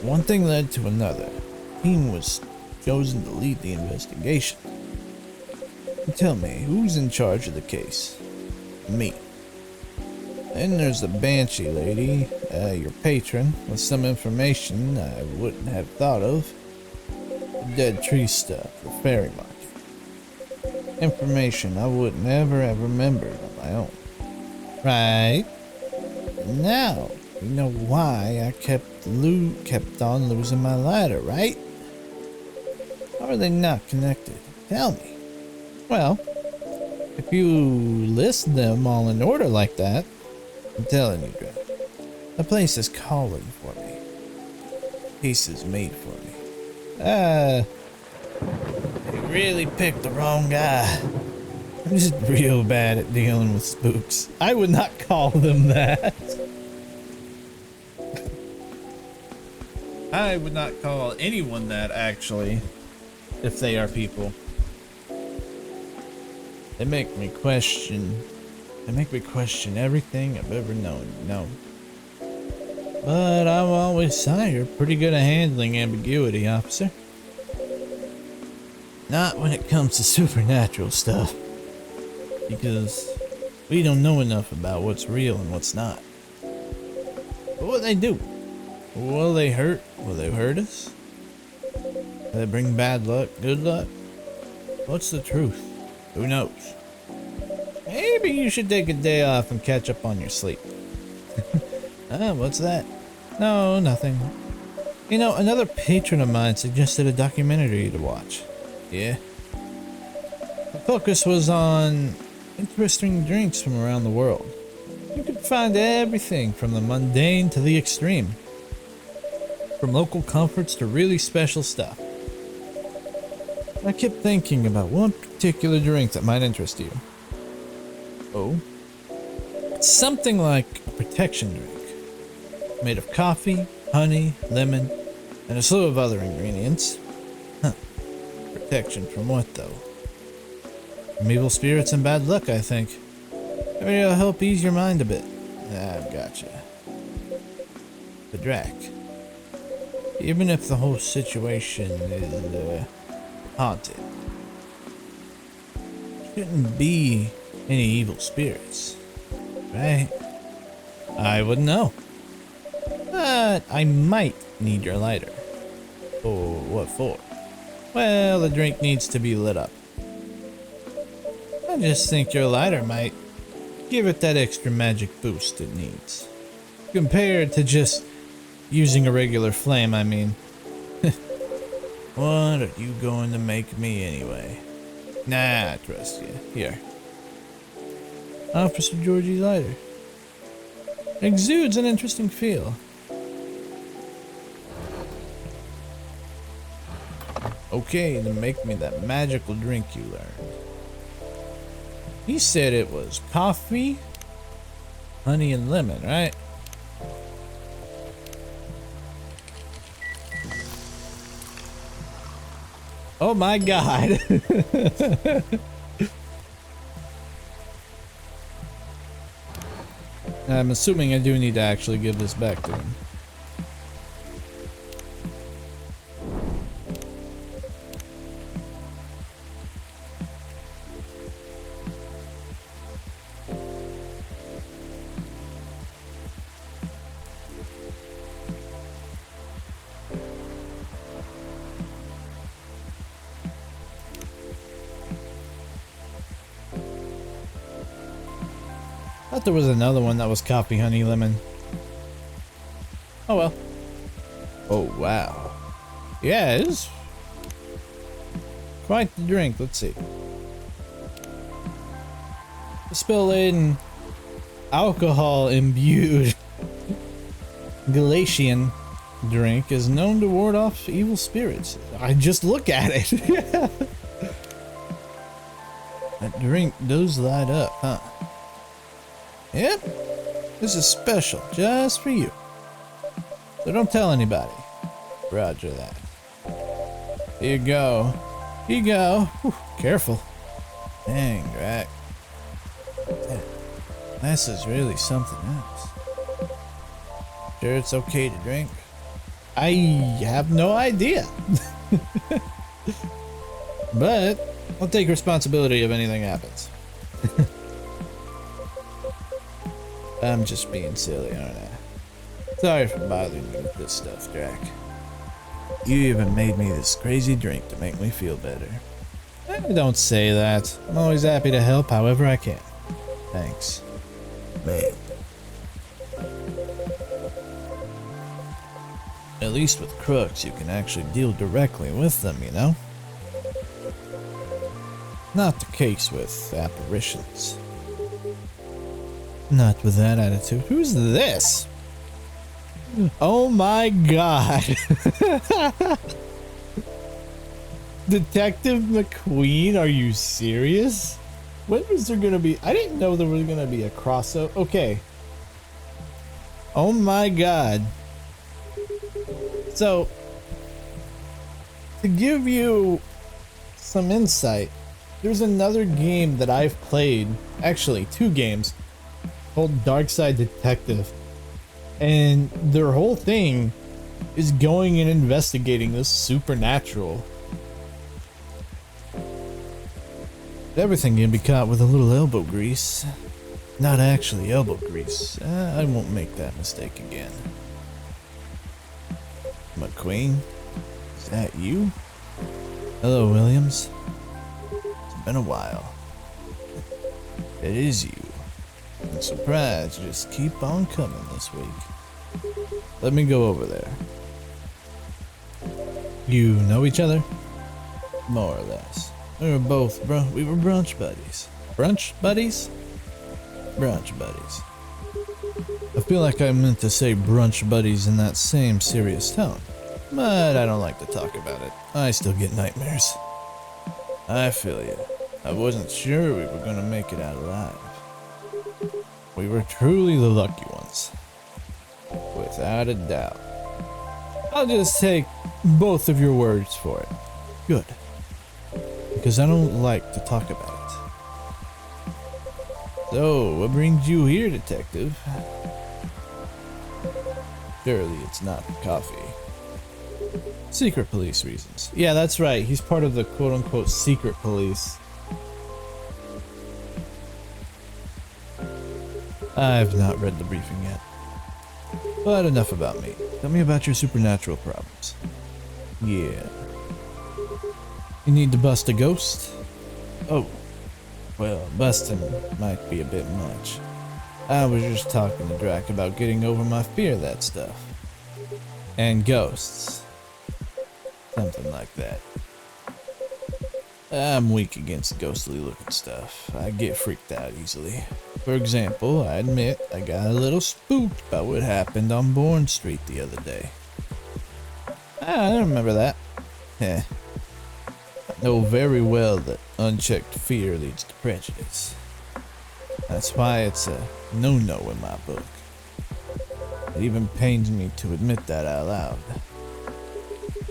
S1: One thing led to another. The team was chosen to lead the investigation. Tell me, who's in charge of the case? Me. Then there's the Banshee lady, your patron, with some information I wouldn't have thought of. The dead tree stuff, the fairy market. Information I wouldn't ever have remembered on my own. Right? And now, you know why I kept on losing my ladder, right? How are they not connected? Tell me. Well, if you list them all in order like that, I'm telling you, Dre, the place is calling for me. Peace is made for me. You really picked the wrong guy. I'm just real bad at dealing with spooks. I would not call them that. I would not call anyone that, actually, if they are people. They make me question everything I've ever known, you know. But I've always thought you're pretty good at handling ambiguity, officer. Not when it comes to supernatural stuff. Because we don't know enough about what's real and what's not. But what they do? Will they hurt? Will they hurt us? Will they bring bad luck, good luck? What's the truth? Who knows? Maybe you should take a day off and catch up on your sleep. What's that? No, nothing. You know, another patron of mine suggested a documentary to watch. Yeah. The focus was on interesting drinks from around the world. You could find everything from the mundane to the extreme. From local comforts to really special stuff. I kept thinking about one particular drink that might interest you. Oh? It's something like a protection drink. Made of coffee, honey, lemon, and a slew of other ingredients. Huh. Protection from what, though? From evil spirits and bad luck, I think. Maybe it'll help ease your mind a bit. I've gotcha. The Drac. Even if the whole situation is, haunted, shouldn't be any evil spirits, right? I wouldn't know. But I might need your lighter. Oh, what for? Well, the drink needs to be lit up. I just think your lighter might give it that extra magic boost it needs. Compared to just using a regular flame, I mean. What are you going to make me anyway? Nah, I trust you. Here. Officer Georgie lighter. Exudes an interesting feel. Okay, then make me that magical drink you learned. He said it was coffee, honey, and lemon, right? Oh my god. I'm assuming I do need to actually give this back to him. Thought there was another one that was coffee, honey, lemon. Oh well. Oh wow. Yeah, it is quite the drink. Let's see. Spill in alcohol imbued Galatian drink is known to ward off evil spirits. I just look at it. That drink does light up, huh? Yep. This is special just for you. So don't tell anybody. Roger that. Here you go. Here you go. Whew, careful. Dang, right. This is really something else. Sure it's okay to drink? I have no idea. But I'll take responsibility if anything happens. I'm just being silly, aren't I? Sorry for bothering you with this stuff, Drac. You even made me this crazy drink to make me feel better. Don't say that. I'm always happy to help however I can. Thanks. Man. At least with crooks, you can actually deal directly with them, you know? Not the case with apparitions. Not with that attitude. Who's this? Oh my god. Detective McQueen, are you serious? When was there gonna be? I didn't know there was gonna be a crossover. Okay. Oh my god. So, to give you some insight, there's another game that I've played, actually 2 games, called Darkside Detective. And their whole thing is going and investigating this supernatural. Everything can be caught with a little elbow grease. Not actually elbow grease. I won't make that mistake again. McQueen? Is that you? Hello, Williams. It's been a while. It is you. I'm surprised you just keep on coming this week. Let me go over there. You know each other? More or less. We were brunch buddies. Brunch buddies? Brunch buddies. I feel like I meant to say brunch buddies in that same serious tone, but I don't like to talk about it. I still get nightmares. I feel you. I wasn't sure we were gonna make it out alive. We were truly the lucky ones. Without a doubt. I'll just take both of your words for it. Good. Because I don't like to talk about it. So, what brings you here, detective? Surely it's not the coffee. Secret police reasons. Yeah, that's right. He's part of the quote-unquote secret police. I've not read the briefing yet. But enough about me. Tell me about your supernatural problems. Yeah. You need to bust a ghost? Oh. Well, busting might be a bit much. I was just talking to Drac about getting over my fear of that stuff. And ghosts. Something like that. I'm weak against ghostly looking stuff. I get freaked out easily. For example, I admit I got a little spooked by what happened on Bourne Street the other day. I remember that. I know very well that unchecked fear leads to prejudice. That's why it's a no-no in my book. It even pains me to admit that out loud.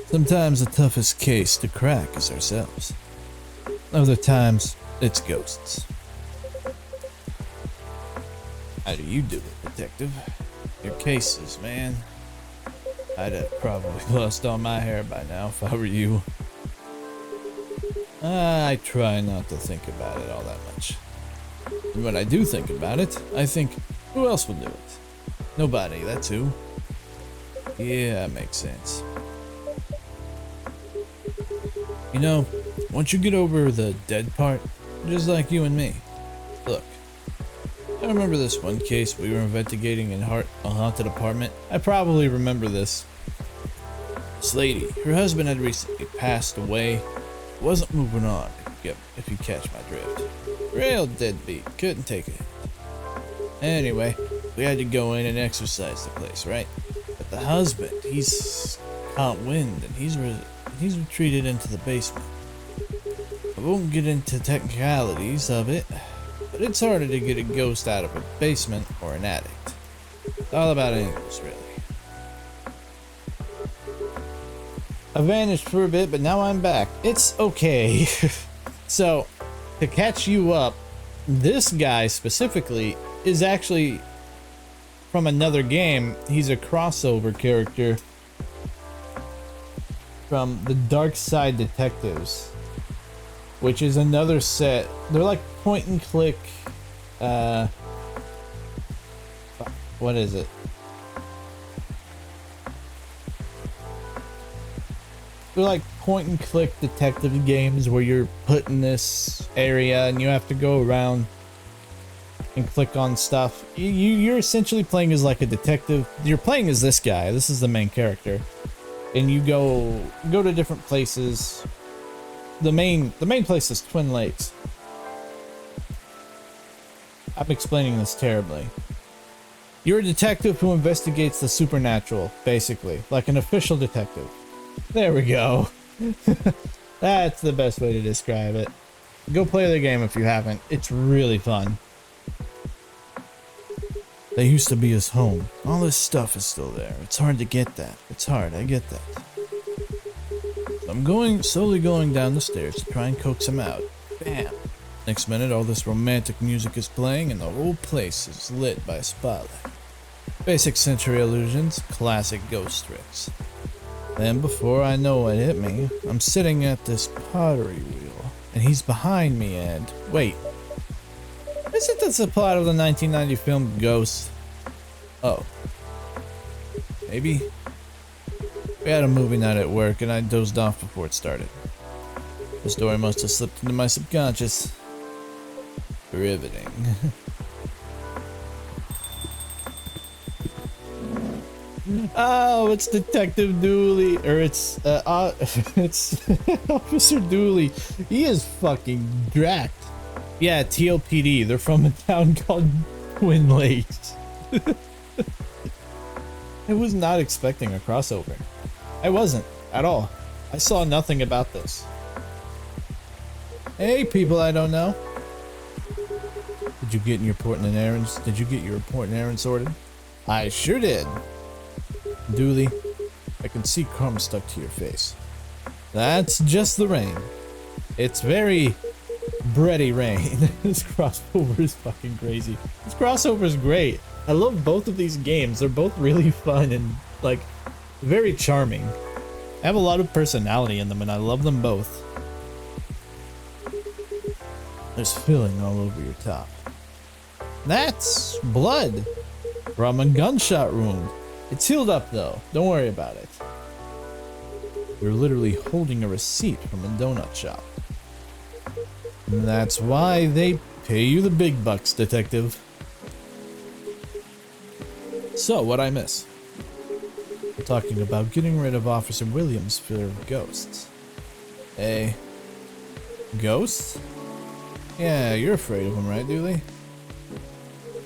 S1: Sometimes the toughest case to crack is ourselves. Other times, it's ghosts. How do you do it, detective? Your cases, man. I'd have probably lost all my hair by now if I were you. I try not to think about it all that much. And when I do think about it, I think, who else would do it? Nobody, that's who. Yeah, that makes sense. You know, once you get over the dead part, just like you and me. Look, I remember this one case we were investigating in a haunted apartment. I probably remember this. This lady, her husband had recently passed away. Wasn't moving on, if you catch my drift. Real deadbeat, couldn't take it. Anyway, we had to go in and exorcise the place, right? But the husband, he's caught wind and he's retreated into the basement. I won't get into technicalities of it, but it's harder to get a ghost out of a basement or an attic. It's all about angles, really. I vanished for a bit, but now I'm back. It's okay. So, to catch you up, this guy specifically is actually from another game. He's a crossover character from the Darkside Detectives, which is another set. They're like point and click. What is it? They're like point and click detective games where you're put in this area and you have to go around and click on stuff. You're essentially playing as like a detective. You're playing as this guy. This is the main character, and you go to different places. The main place is Twin Lakes. I'm explaining this terribly. You're a detective who investigates the supernatural, basically, like an official detective. There we go. That's the best way to describe it. Go play the game if you haven't. It's really fun. They used to be his home. All this stuff is still there. It's hard to get that. It's hard, I get that. I'm slowly going down the stairs to try and coax him out. Bam! Next minute, all this romantic music is playing and the whole place is lit by a spotlight. Basic sensory illusions, classic ghost tricks. Then before I know what hit me, I'm sitting at this pottery wheel, and he's behind me and... Wait. Isn't this the plot of the 1990 film Ghost? Oh. Maybe? We had a movie night at work, and I dozed off before it started. The story must have slipped into my subconscious. Riveting. Oh, it's Detective Dooley, or it's Officer Dooley. He is fucking dracked. Yeah, TLPD. They're from a town called Twin Lakes. I was not expecting a crossover. I wasn't at all. I saw nothing about this. Hey, people I don't know. Did you get your important errands? Did you get your important errands sorted? I sure did. Dooley, I can see crumbs stuck to your face. That's just the rain. It's very bready rain. This crossover is fucking crazy. This crossover is great. I love both of these games. They're both really fun and, like, very charming. I have a lot of personality in them and I love them both. There's filling all over your top. That's blood from a gunshot wound. It's healed up though, don't worry about it. You're literally holding a receipt from a donut shop. And that's why they pay you the big bucks, detective. So, what'd I miss? We're talking about getting rid of Officer Williams' fear of ghosts. Hey. Ghosts? Yeah, you're afraid of them, right, Dooley?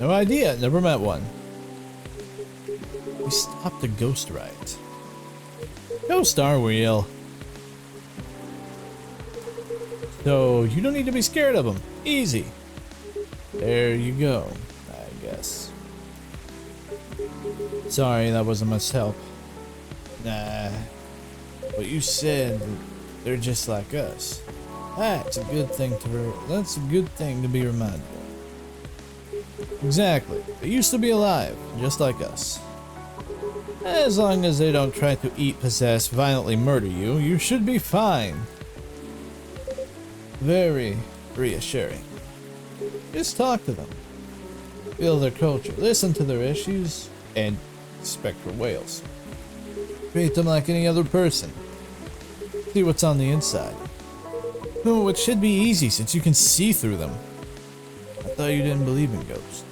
S1: No idea, never met one. We stopped a ghost ride. Ghost are real. So, you don't need to be scared of them. Easy. There you go, I guess. Sorry, that wasn't much help. Nah. But you said they're just like us. That's a good thing to be reminded of. Exactly. They used to be alive, just like us. As long as they don't try to eat, possess, violently murder you, you should be fine. Very reassuring. Just talk to them. Feel their culture, listen to their issues, and expect for whales. Treat them like any other person. See what's on the inside. Oh, it should be easy since you can see through them. I thought you didn't believe in ghosts.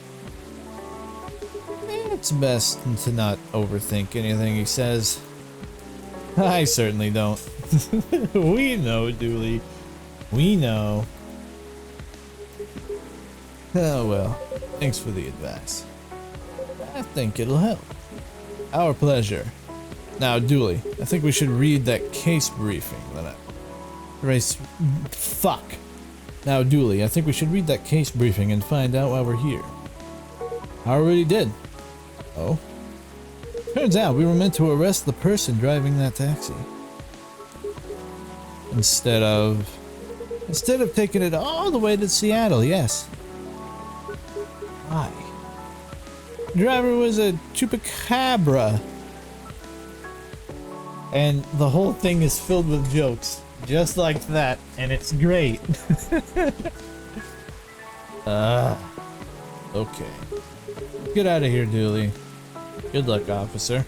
S1: It's best to not overthink anything he says. I certainly don't. We know, Dooley. We know. Oh well, thanks for the advice. I think it'll help. Our pleasure. Now, Dooley, I think we should read that case briefing that Fuck. Now, Dooley, I think we should read that case briefing and find out why we're here. I already did. Oh? Turns out we were meant to arrest the person driving that taxi. Instead of taking it all the way to Seattle, yes. Why? The driver was a chupacabra. And the whole thing is filled with jokes. Just like that. And it's great. Okay. Get out of here, Dooley. Good luck, officer.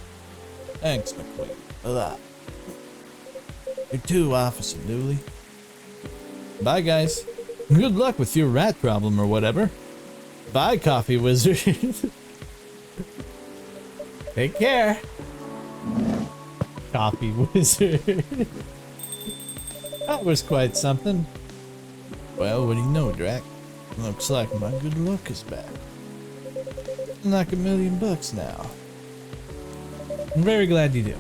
S1: Thanks, McQueen. A lot. You too, Officer Dooley. Bye, guys. Good luck with your rat problem or whatever. Bye, Coffee Wizard. Take care. Coffee Wizard. That was quite something. Well, what do you know, Drac? Looks like my good luck is back. Like $1 million now. I'm very glad you do.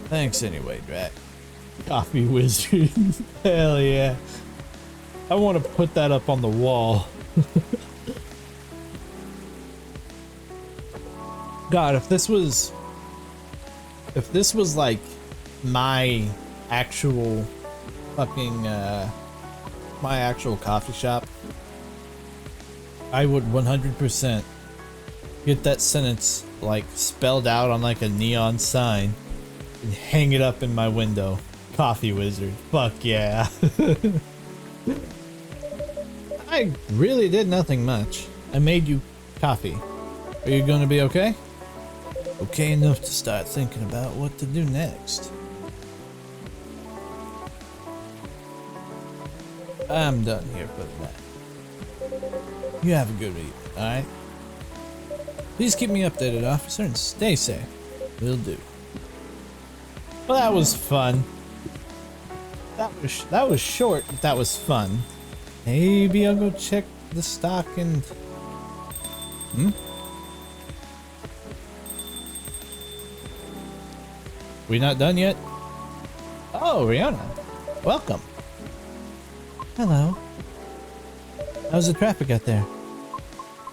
S1: Thanks anyway, Drac. Coffee Wizard. Hell yeah. I want to put that up on the wall. God, if this was like my actual fucking my actual coffee shop, I would 100% get that sentence like spelled out on like a neon sign and hang it up in my window. Coffee Wizard. Fuck yeah. I really did nothing much. I made you coffee. Are you gonna be okay? Okay enough to start thinking about what to do next. I'm done here for the night. You have a good evening, alright? Please keep me updated, officer, and stay safe. Will do. Well, that was fun. That was short, but that was fun. Maybe I'll go check the stock and... We not done yet? Oh, Rihanna. Welcome. Hello. How's the traffic out there?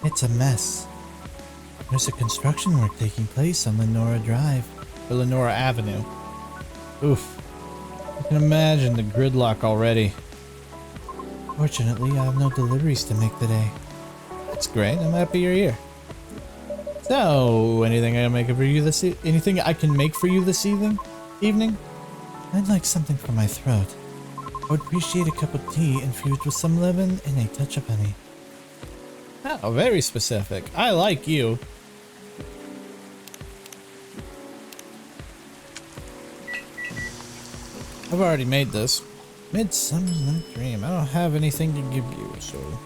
S1: It's a mess. There's a construction work taking place on Lenora Drive. Or Lenora Avenue. Oof. I can imagine the gridlock already. Fortunately, I have no deliveries to make today. That's great. I'm happy you're here. So, anything I can make for you this anything I can make for you this evening? I'd like something for my throat. I would appreciate a cup of tea infused with some lemon and a touch of honey. Oh, very specific. I like you. I've already made this. Midsummer's Night Dream. I don't have anything to give you, so...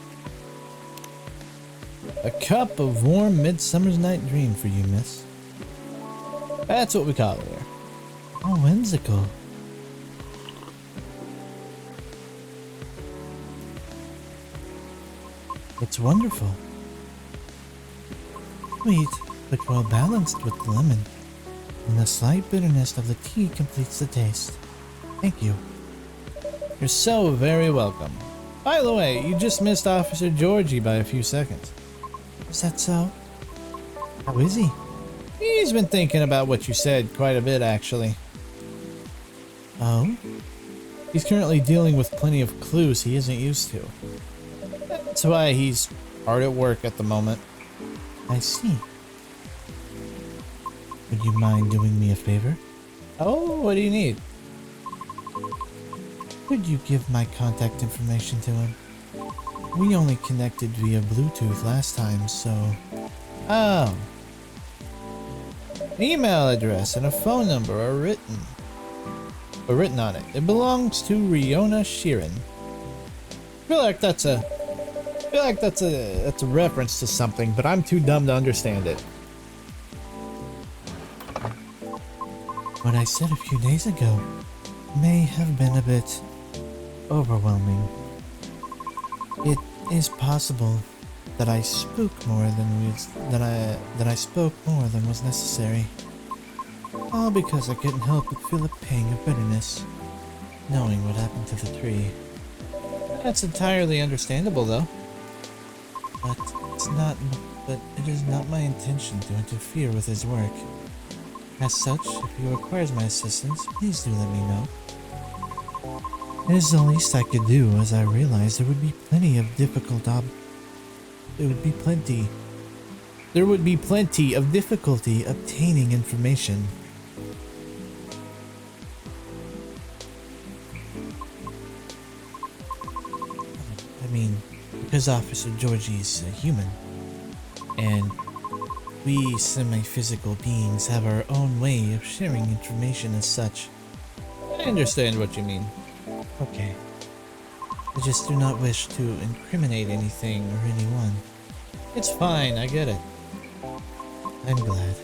S1: A cup of warm Midsummer's Night Dream for you, miss. That's what we call it here. Oh, whimsical. It's wonderful. Sweet, but well balanced with the lemon. And the slight bitterness of the tea completes the taste. Thank you. You're so very welcome. By the way, you just missed Officer Georgie by a few seconds. Is that so? How is he? He's been thinking about what you said quite a bit, actually. Oh? He's currently dealing with plenty of clues he isn't used to. That's why he's hard at work at the moment. I see. Would you mind doing me a favor? Oh, what do you need? Could you give my contact information to him? We only connected via Bluetooth last time, so... Oh. An email address and a phone number are written on it. It belongs to Riona Sheeran. I feel like that's a I feel like that's a reference to something, but I'm too dumb to understand it. What I said a few days ago may have been a bit overwhelming. It is possible that I spoke more than I spoke more than was necessary. All because I couldn't help but feel a pang of bitterness, knowing what happened to the tree. That's entirely understandable, though. But it is not my intention to interfere with his work. As such, if he requires my assistance, please do let me know. It is the least I could do, as I realized there would be plenty of difficulty obtaining information. I mean, because Officer Georgie is a human, and we semi-physical beings have our own way of sharing information as such. I understand what you mean. Okay. I just do not wish to incriminate anything or anyone. It's fine, I get it. I'm glad.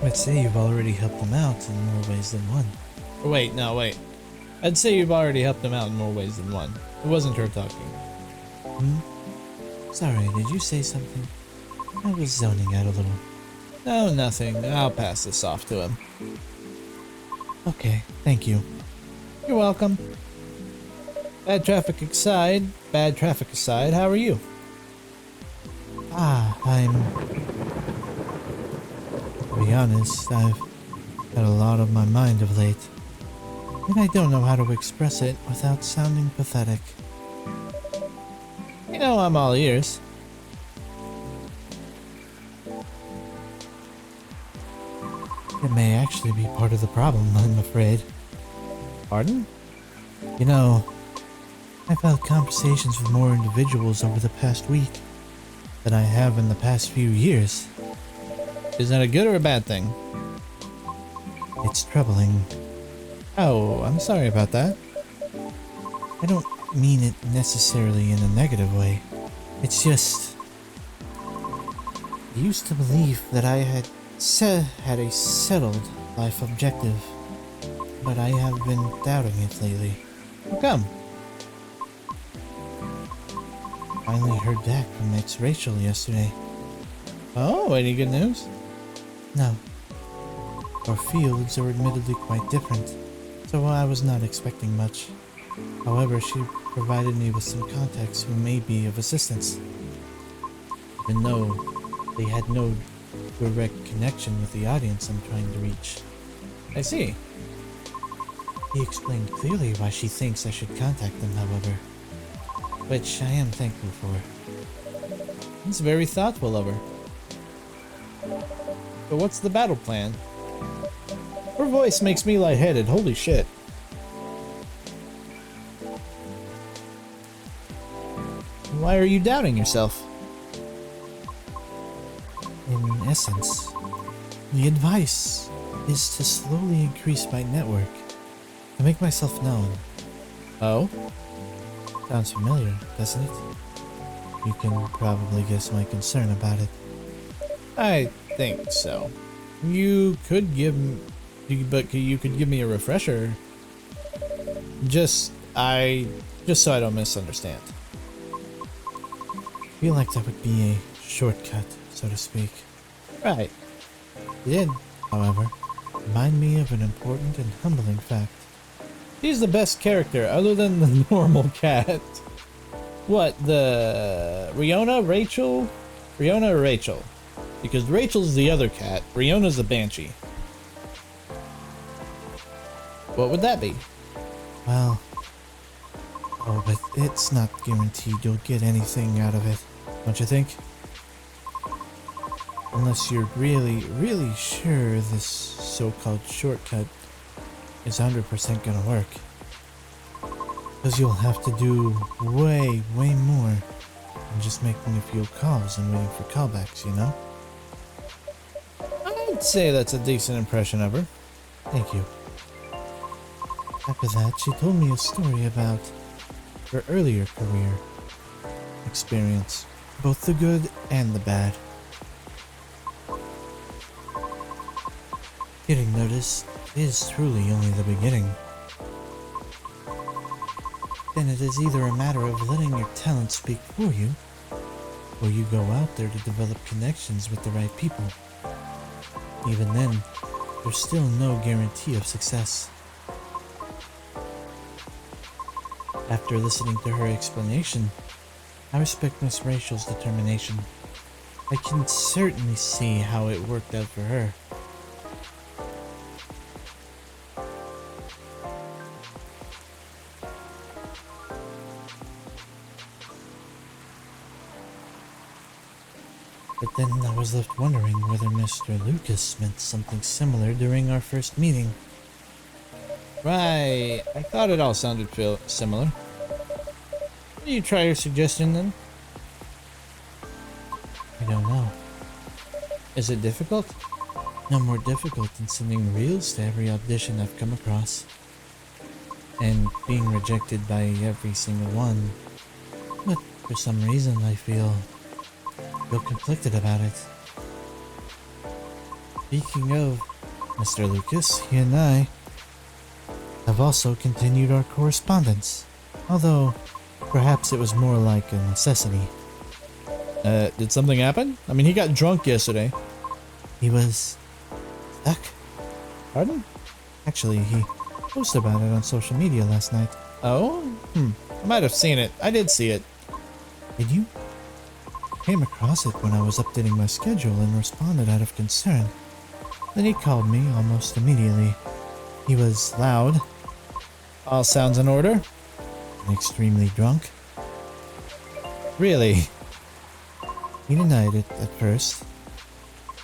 S1: I'd say you've already helped them out in more ways than one. Wait. I'd say you've already helped them out in more ways than one. It wasn't her talking. Sorry, did you say something? I was zoning out a little. No, nothing. I'll pass this off to him. Okay, thank you. You're welcome. Bad traffic aside, how are you? To be honest, I've had a lot on my mind of late. And I don't know how to express it without sounding pathetic. You know, I'm all ears. It may actually be part of the problem, I'm afraid. Pardon? You know, I've held conversations with more individuals over the past week than I have in the past few years. Is that a good or a bad thing? It's troubling. Oh, I'm sorry about that. I don't mean it necessarily in a negative way. It's just... I used to believe that I had a settled life objective, but I have been doubting it lately. How come? Finally heard back from ex-Rachel yesterday. Oh, any good news? No. Our fields are admittedly quite different, so I was not expecting much. However, she provided me with some contacts who may be of assistance. Even though they had no direct connection with the audience I'm trying to reach. I see. He explained clearly why she thinks I should contact them, however, which I am thankful for. It's very thoughtful of her. But what's the battle plan? Her voice makes me lightheaded, holy shit. Why are you doubting yourself? In essence, the advice is to slowly increase my network, to make myself known. Oh? Sounds familiar, doesn't it? You can probably guess my concern about it. I think so. You could give me a refresher. Just so I don't misunderstand. I feel like that would be a shortcut, so to speak. Right. It did, however, remind me of an important and humbling fact. He's the best character, other than the normal cat. What, the... Rachel? Riona or Rachel? Because Rachel's the other cat, Riona's the banshee. What would that be? Well... Oh, but it's not guaranteed you'll get anything out of it, don't you think? Unless you're really, really sure this so-called shortcut is 100% gonna work. Because you'll have to do way, way more than just making a few calls and waiting for callbacks, you know? I'd say that's a decent impression of her. Thank you. After that, she told me a story about her earlier career experience, both the good and the bad. Getting noticed is truly only the beginning. Then it is either a matter of letting your talent speak for you, or you go out there to develop connections with the right people. Even then, there's still no guarantee of success. After listening to her explanation, I respect Miss Rachel's determination. I can certainly see how it worked out for her. But then I was left wondering whether Mr. Lucas meant something similar during our first meeting.
S2: Right, I thought it all sounded similar. Will you try your suggestion then?
S1: I don't know.
S2: Is it difficult?
S1: No more difficult than sending reels to every audition I've come across. And being rejected by every single one. But for some reason I feel conflicted about it. Speaking of Mr. Lucas, he and I have also continued our correspondence. Although, perhaps it was more like a necessity.
S2: Did something happen? I mean, he got drunk yesterday.
S1: He was stuck.
S2: Pardon?
S1: Actually, he posted about it on social media last night.
S2: Oh? I might have seen it. I did see it.
S1: Did you? I came across it when I was updating my schedule and responded out of concern. Then he called me almost immediately. He was loud.
S2: All sounds in order?
S1: And extremely drunk.
S2: Really?
S1: He denied it at first,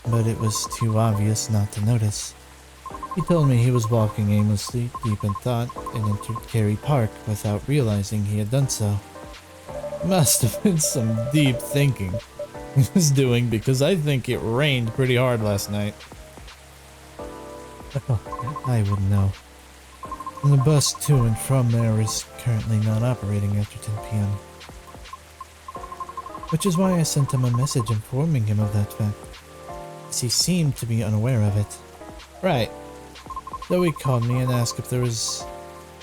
S1: but it was too obvious not to notice. He told me he was walking aimlessly, deep in thought, and entered Cary Park without realizing he had done so.
S2: Must have been some deep thinking he was doing, because I think it rained pretty hard last night.
S1: Oh, I wouldn't know. And the bus to and from there is currently not operating after 10 p.m. Which is why I sent him a message informing him of that fact, as he seemed to be unaware of it.
S2: Right.
S1: Though he called me and asked if there was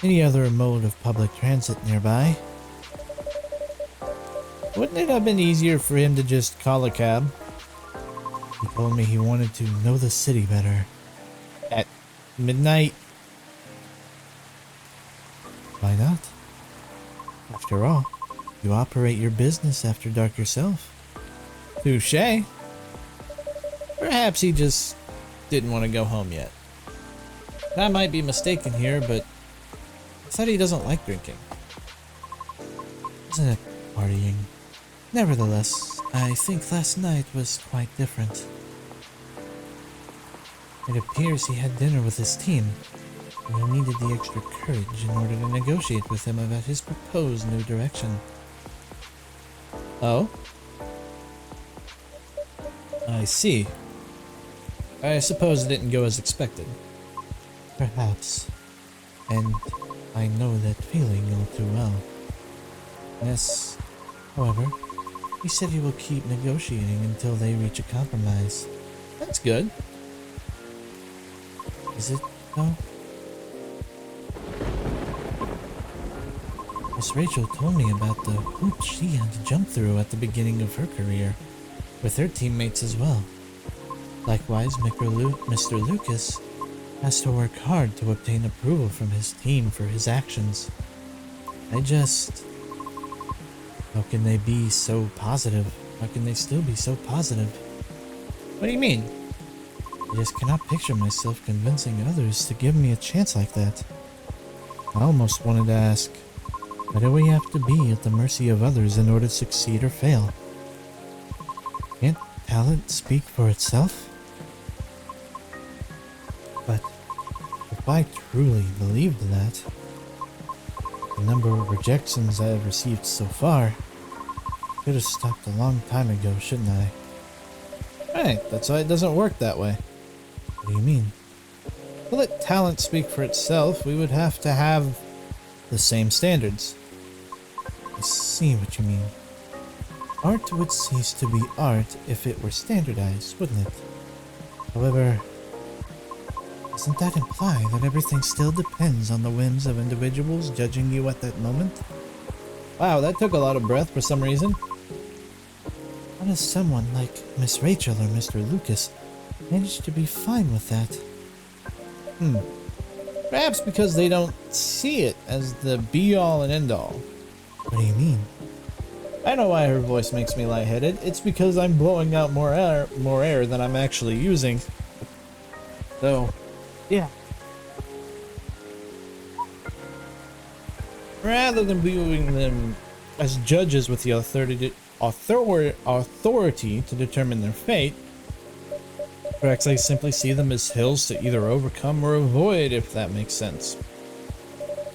S1: any other mode of public transit nearby.
S2: Wouldn't it have been easier for him to just call a cab?
S1: He told me he wanted to know the city better.
S2: At midnight?
S1: Why not? After all, you operate your business after dark yourself.
S2: Touché. Perhaps he just didn't want to go home yet. I might be mistaken here, but I thought he doesn't like drinking.
S1: Isn't it partying? Nevertheless, I think last night was quite different. It appears he had dinner with his team, and he needed the extra courage in order to negotiate with them about his proposed new direction.
S2: Oh? I see. I suppose it didn't go as expected.
S1: Perhaps. And I know that feeling all too well. Yes, however, he said he will keep negotiating until they reach a compromise.
S2: That's good.
S1: Is it, though? Miss Rachel told me about the hoops she had to jump through at the beginning of her career, with her teammates as well. Likewise, Mr. Lucas has to work hard to obtain approval from his team for his actions. How can they be so positive? How can they still be so positive?
S2: What do you mean?
S1: I just cannot picture myself convincing others to give me a chance like that. I almost wanted to ask, why do we have to be at the mercy of others in order to succeed or fail? Can't talent speak for itself? But if I truly believed that, the number of rejections I have received so far could have stopped a long time ago, shouldn't I?
S2: Right, that's why it doesn't work that way.
S1: What do you mean? To let talent speak for itself, we would have to have the same standards. I see what you mean. Art would cease to be art if it were standardized, wouldn't it? However, doesn't that imply that everything still depends on the whims of individuals judging you at that moment? Wow, that took a lot of breath for some reason. How does someone like Miss Rachel or Mr. Lucas manage to be fine with that? Perhaps because they don't see it as the be-all and end-all. What do you mean? I know why her voice makes me lightheaded. It's because I'm blowing out more air than I'm actually using. So, yeah. Rather than viewing them as judges with the authority to determine their fate, perhaps I simply see them as hills to either overcome or avoid, if that makes sense.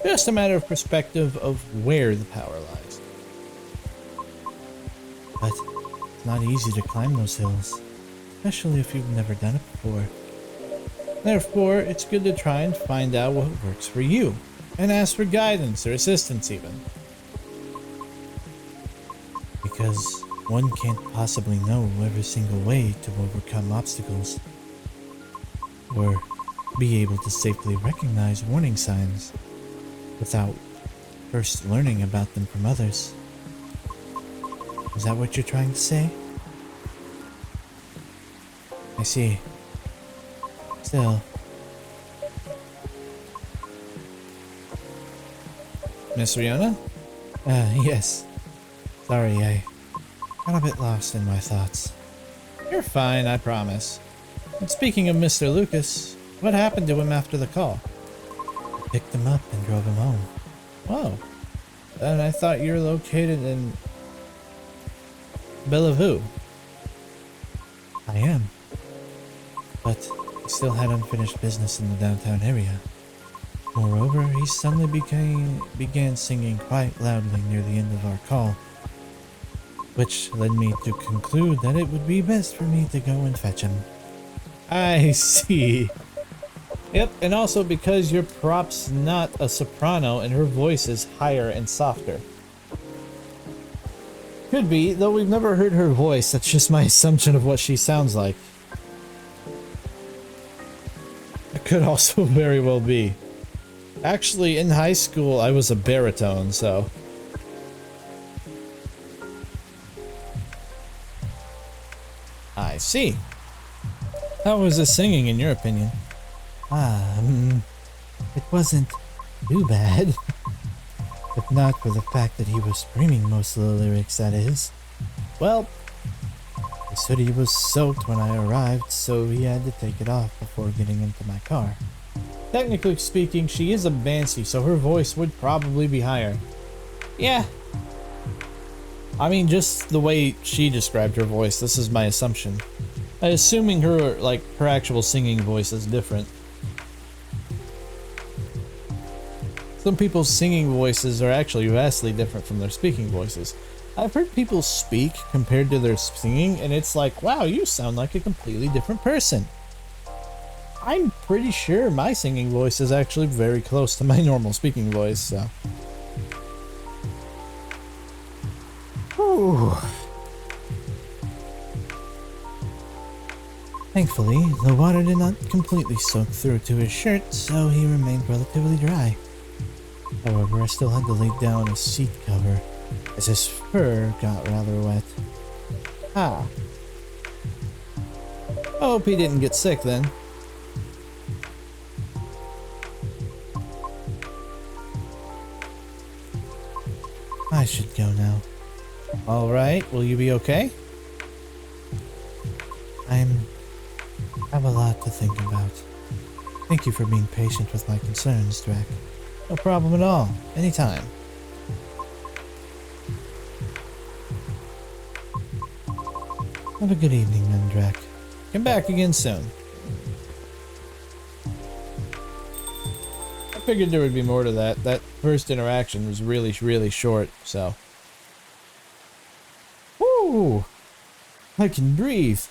S1: Just a matter of perspective of where the power lies. But it's not easy to climb those hills, especially if you've never done it before. Therefore, it's good to try and find out what works for you, and ask for guidance or assistance even. Because one can't possibly know every single way to overcome obstacles, or be able to safely recognize warning signs without first learning about them from others. Is that what you're trying to say? I see. Still. Miss Riona? Yes. Sorry, I got a bit lost in my thoughts. You're fine, I promise. And speaking of Mr. Lucas, what happened to him after the call? I picked him up and drove him home. Whoa. And I thought you're located in Bellevue. I am. But I still had unfinished business in the downtown area. Moreover, he suddenly began singing quite loudly near the end of our call, which led me to conclude that it would be best for me to go and fetch him. I see. Yep, and also because your prop's not a soprano and her voice is higher and softer. Could be, though we've never heard her voice. That's just my assumption of what she sounds like. It could also very well be. Actually, in high school, I was a baritone, so... I see. How was the singing, in your opinion? It wasn't too bad. If not for the fact that he was screaming most of the lyrics, that is. Well, his hoodie was soaked when I arrived, so he had to take it off before getting into my car. Technically speaking, she is a Banshee, so her voice would probably be higher. Yeah. I mean, just the way she described her voice, this is my assumption. Assuming her actual singing voice is different. Some people's singing voices are actually vastly different from their speaking voices. I've heard people speak compared to their singing, and it's like, wow, you sound like a completely different person. I'm pretty sure my singing voice is actually very close to my normal speaking voice, so. Whew. Thankfully, the water did not completely soak through to his shirt, so he remained relatively dry. However, I still had to lay down a seat cover, as his fur got rather wet. Ah. I hope he didn't get sick then. I should go now. Alright, will you be okay? I have a lot to think about. Thank you for being patient with my concerns, Drac. No problem at all. Anytime. Have a good evening, then, Drac. Come back again soon. I figured there would be more to that. That first interaction was really, really short, so. Woo! I can breathe.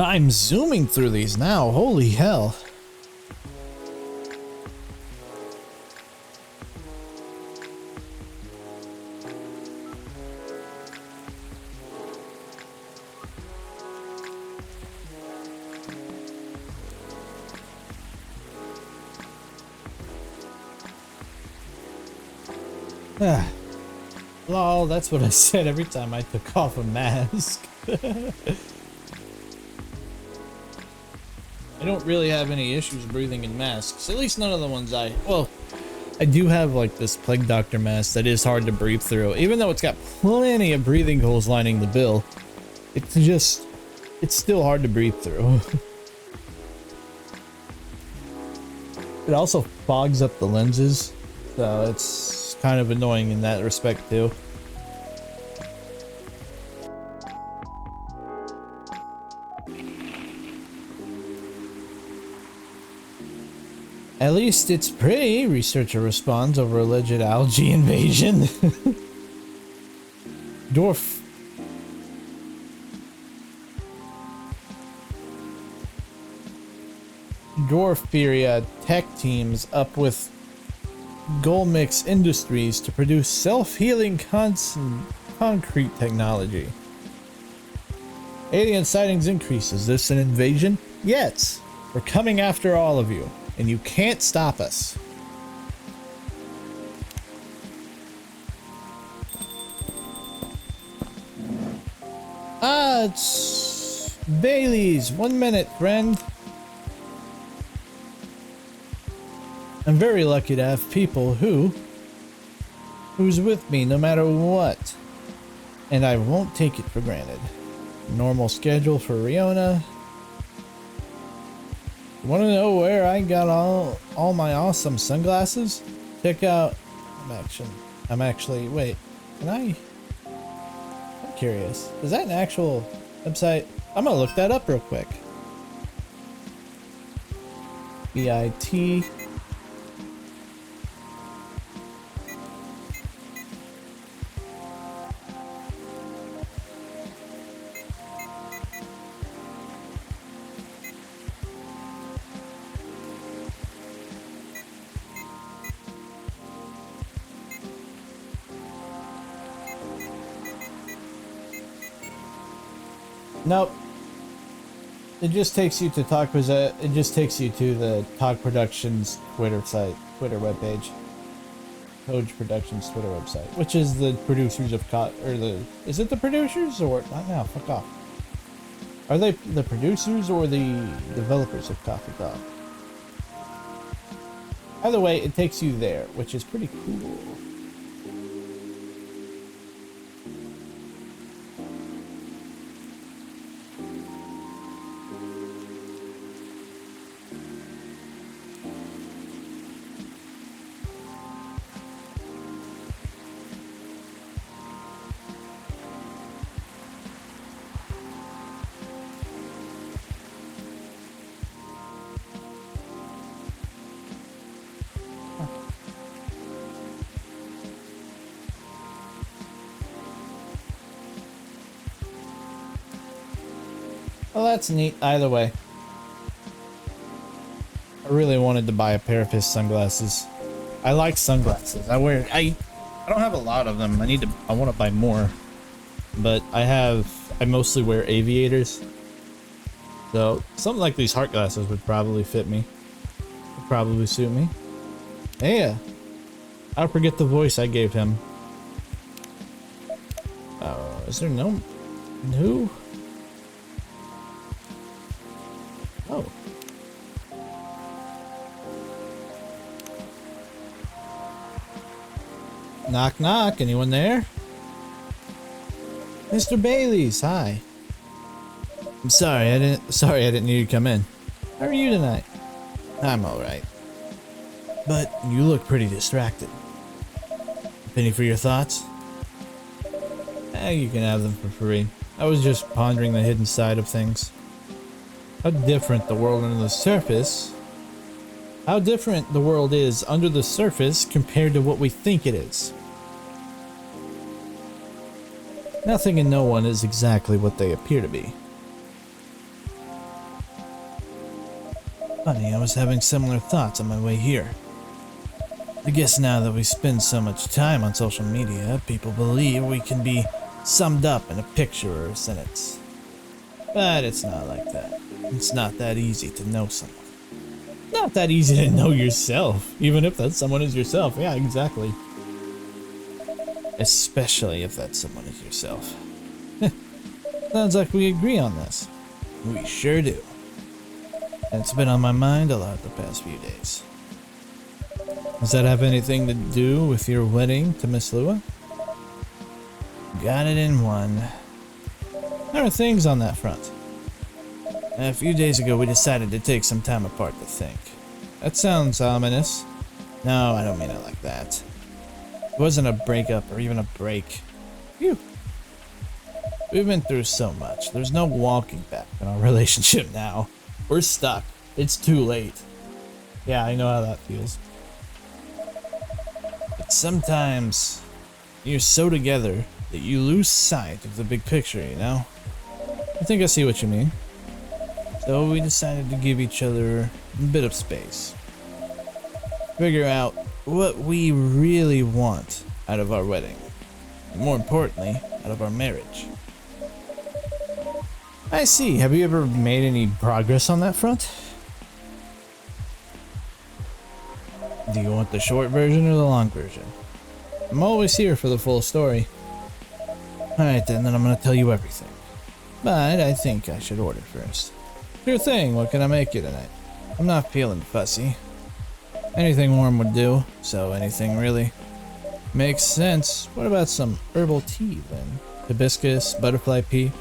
S2: I'm zooming through these now. Holy hell. Ah. Lol, that's what I said every time I took off a mask. I don't really have any issues breathing in masks. At least none of the ones well, I do have like this Plague Doctor mask that is hard to breathe through. Even though it's got plenty of breathing holes lining the bill, it's still hard to breathe through. It also fogs up the lenses, so it's kind of annoying in that respect too. At least it's pretty, researcher responds over alleged algae invasion. Dwarferia tech teams up with Golmix Industries to produce self-healing concrete technology. Alien sightings increase. Is this an invasion? Yes. We're coming after all of you, and you can't stop us. It's Bailey's. 1 minute, friend. I'm very lucky to have people who's with me no matter what. And I won't take it for granted. Normal schedule for Riona. You want to know where I got all my awesome sunglasses? Check out. I'm actually. Wait. I'm curious. Is that an actual website? I'm gonna look that up real quick. pt. Nope. It just takes you to It just takes you to the Talk Productions Twitter webpage. Code Productions Twitter website, which is the producers of is it the producers or not now? Fuck off. Are they the producers or the developers of Coffee Talk? Either way, it takes you there, which is pretty cool. Well, that's neat either way. I really wanted to buy a pair of his sunglasses. I like sunglasses. I don't have a lot of them. I want to buy more. But I mostly wear aviators. So, something like these heart glasses would probably fit me. Would probably suit me. Yeah. I'll forget the voice I gave him. Is there no... Who? Oh. Knock knock, anyone there? Mr. Bailey's, hi. I'm sorry, I didn't need you to come in. How are you tonight? I'm alright. But you look pretty distracted. A penny for your thoughts? You can have them for free. I was just pondering the hidden side of things. How different the world under the surface. How different the world is under the surface compared to what we think it is. Nothing and no one is exactly what they appear to be. Funny, I was having similar thoughts on my way here. I guess now that we spend so much time on social media, people believe we can be summed up in a picture or a sentence. But it's not like that. It's not that easy to know someone. Not that easy to know yourself, even if that someone is yourself. Yeah, exactly. Especially if that someone is yourself. Sounds like we agree on this. We sure do. And it's been on my mind a lot the past few days. Does that have anything to do with your wedding to Miss Lua? Got it in one. There are things on that front. A few days ago we decided to take some time apart to think. That sounds ominous. No, I don't mean it like that. It wasn't a breakup or even a break. Phew. We've been through so much. There's no walking back in our relationship now. We're stuck. It's too late. Yeah, I know how that feels. But sometimes you're so together that you lose sight of the big picture, you know? I think I see what you mean. So we decided to give each other a bit of space. Figure out what we really want out of our wedding. And more importantly, out of our marriage. I see. Have you ever made any progress on that front? Do you want the short version or the long version? I'm always here for the full story. Alright then I'm gonna tell you everything. But I think I should order first. Sure thing, what can I make you tonight? I'm not feeling fussy. Anything warm would do, so anything really. Makes sense. What about some herbal tea then? Hibiscus, butterfly pea?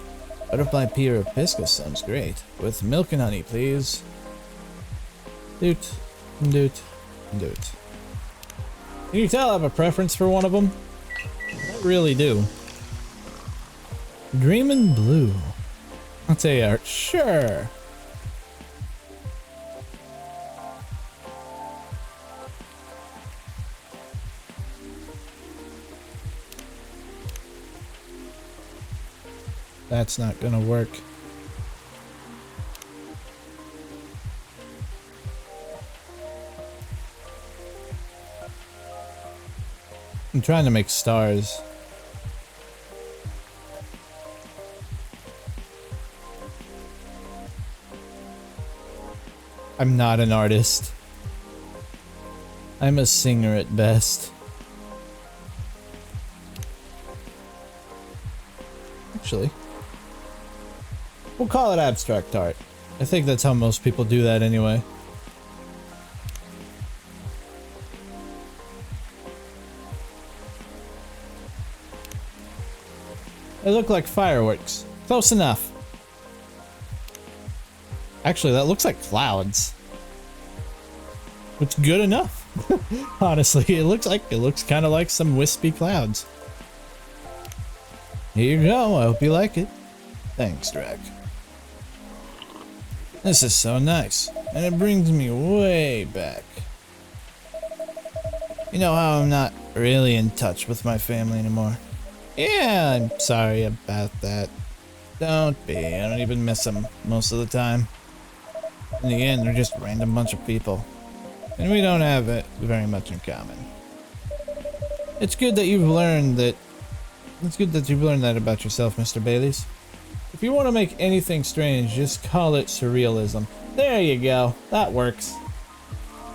S2: Butterfly pea or hibiscus sounds great. With milk and honey, please. Doot, doot, doot. Can you tell I have a preference for one of them? I really do. Dreamin' Blue. I'll tell you, Art. Sure. That's not gonna work. I'm trying to make stars. I'm not an artist. I'm a singer at best. Actually, we'll call it abstract art. I think that's how most people do that anyway. They look like fireworks. Close enough. Actually, that looks like clouds. It's good enough. Honestly, it looks kind of like some wispy clouds. Here you go. I hope you like it. Thanks, Drac. This is so nice, and it brings me way back. You know how I'm not really in touch with my family anymore? Yeah, I'm sorry about that. Don't be. I don't even miss them most of the time. In the end, they're just a random bunch of people. And we don't have it very much in common. It's good that you've learned that. It's good that you've learned that about yourself, Mr. Baileys. If you want to make anything strange, just call it surrealism. There you go. That works.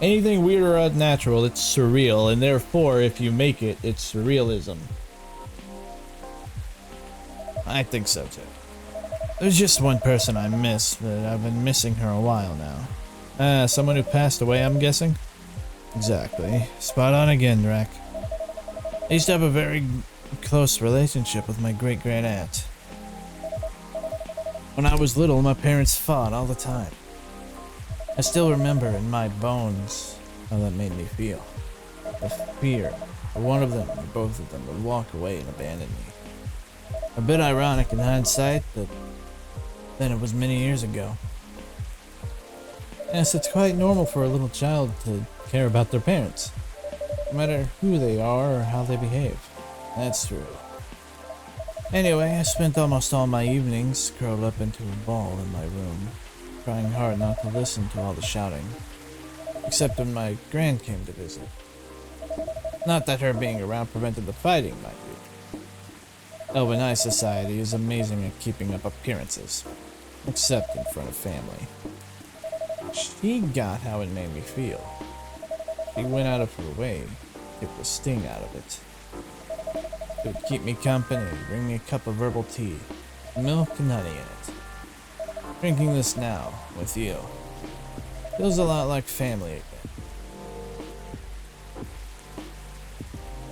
S2: Anything weird or unnatural, it's surreal, and therefore, if you make it, it's surrealism. I think so too. There's just one person I miss, but I've been missing her a while now. Someone who passed away, I'm guessing? Exactly. Spot on again, Drac. I used to have a very close relationship with my great-great-aunt. When I was little, my parents fought all the time. I still remember in my bones how that made me feel. The fear that one of them or both of them would walk away and abandon me. A bit ironic in hindsight, but then it was many years ago. Yes, it's quite normal for a little child to care about their parents, no matter who they are or how they behave. That's true. Anyway, I spent almost all my evenings curled up into a ball in my room.
S1: trying hard not to listen to all the shouting. Except when my grand came to visit. Not that her being around prevented the fighting, mind you. Elven High Society is amazing at keeping up appearances. Except in front of family. She got how it made me feel. She went out of her way to get the sting out of it. It would keep me company, bring me a cup of herbal tea, milk and honey in it. Drinking this now, with you, feels a lot like family again.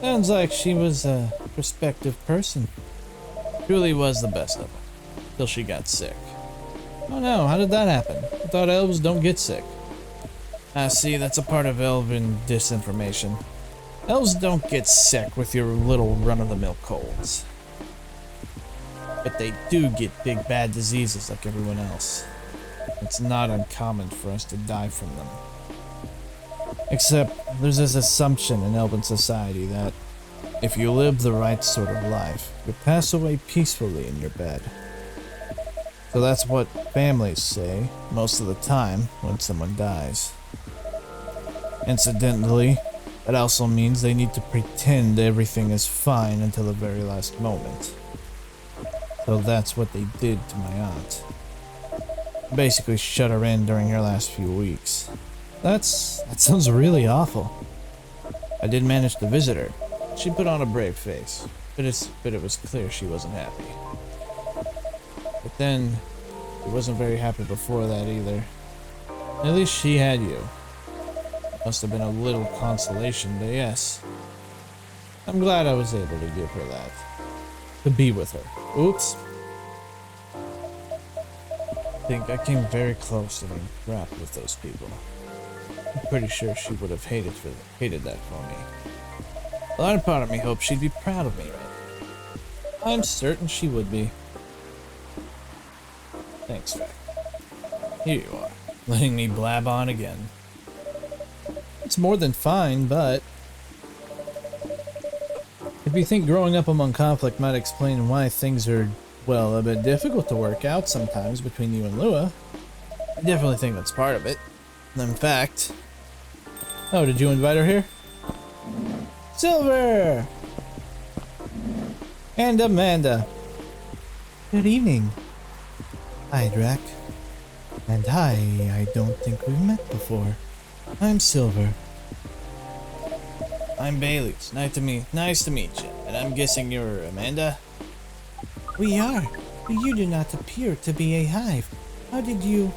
S1: Sounds like she was a prospective person. Truly was the best of it, till she got sick. Oh no, how did that happen? I thought elves don't get sick. Ah, see, that's a part of elven disinformation. Elves don't get sick with your little run-of-the-mill colds. But they do get big bad diseases like everyone else. It's not uncommon for us to die from them. Except, there's this assumption in elven society that if you live the right sort of life, you pass away peacefully in your bed. So that's what families say most of the time when someone dies. Incidentally, that also means they need to pretend everything is fine until the very last moment. So that's what they did to my aunt. Basically shut her in during her last few weeks. That sounds really awful. I did manage to visit her. She put on a brave face, but it was clear she wasn't happy. But then, she wasn't very happy before that either. At least she had you. Must have been a little consolation, but yes. I'm glad I was able to give her that. To be with her. Oops. I think I came very close to being trapped with those people. I'm pretty sure she would have hated that for me. A large part of me hoped she'd be proud of me, right? I'm certain she would be. Thanks, Fact. Here you are, letting me blab on again. It's more than fine, but if you think growing up among conflict might explain why things are, well, a bit difficult to work out sometimes between you and Lua, I definitely think that's part of it. In fact... Oh, did you invite her here? Silver! And Amanda. Good evening. Hi, Drac. And hi, I don't think we've met before. I'm Silver. I'm Bailey. It's nice to meet you. And I'm guessing you're Amanda? We are. But you do not appear to be a hive. How did you...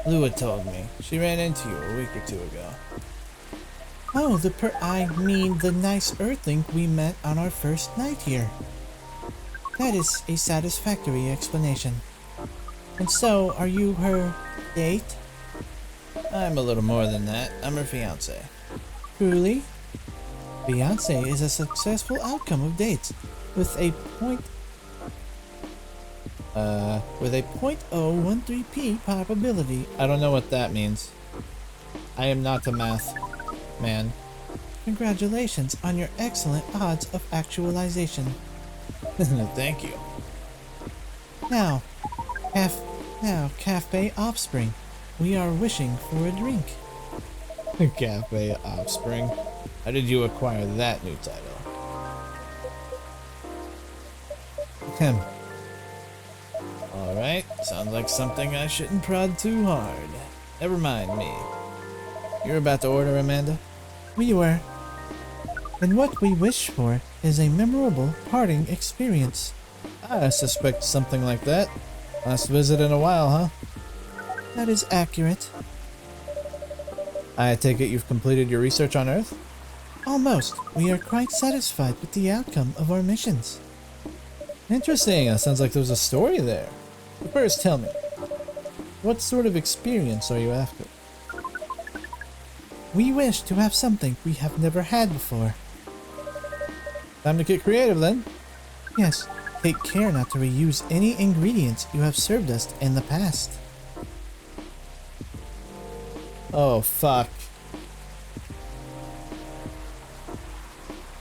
S1: Lua told me. She ran into you a week or two ago. Oh, the nice earthling we met on our first night here. That is a satisfactory explanation. And so, are you her date? I'm a little more than that. I'm her fiancé. Truly? Fiancé is a successful outcome of dates, with a 0.013p probability. I don't know what that means. I am not a math man. Congratulations on your excellent odds of actualization. Thank you. Now, Cafe Offspring. We are wishing for a drink. Cafe Offspring. How did you acquire that new title? Alright, sounds like something I shouldn't prod too hard. Never mind me. You're about to order, Amanda? We were. And what we wish for is a memorable parting experience. I suspect something like that. Last visit in a while, huh? That is accurate. I take it you've completed your research on Earth? Almost. We are quite satisfied with the outcome of our missions. Interesting. That sounds like there's a story there. But first, tell me, what sort of experience are you after? We wish to have something we have never had before. Time to get creative, then. Yes. Take care not to reuse any ingredients you have served us in the past. Oh, fuck.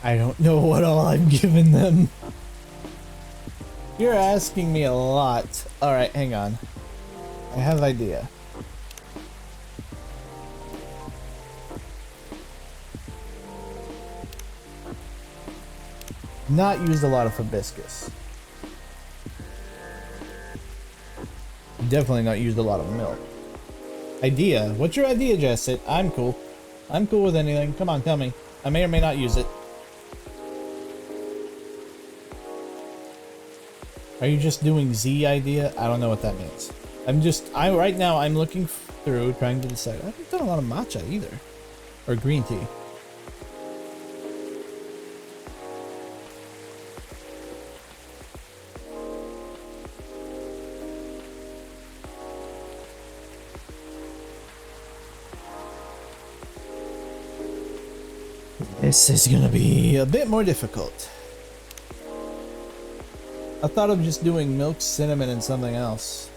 S1: I don't know what all I've given them. You're asking me a lot. Alright, hang on.
S2: I have idea. Not used a lot of hibiscus. Definitely not used a lot of milk. Idea? What's your idea, Jessit? I'm cool. I'm cool with anything. Come on, tell me. I may or may not use it. Are you just doing Z idea? I don't know what that means. Right now I'm looking through trying to decide. I haven't done a lot of matcha either. Or green tea. This is gonna be a bit more difficult. I thought of just doing milk, cinnamon, and something else.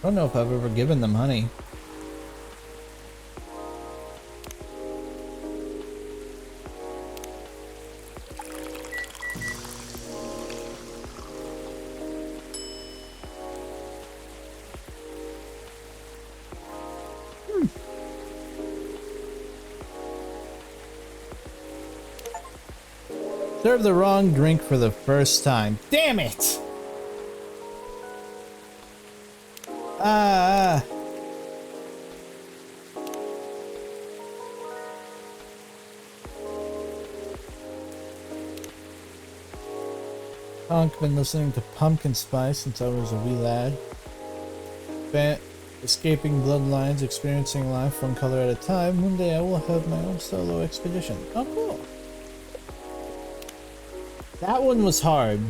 S2: I don't know if I've ever given them honey. Serve the wrong drink for the first time. Damn it! Ah. I've been listening to Pumpkin Spice since I was a wee lad. Escaping bloodlines, experiencing life one color at a time. One day I will have my own solo expedition. Oh, cool. That one was hard.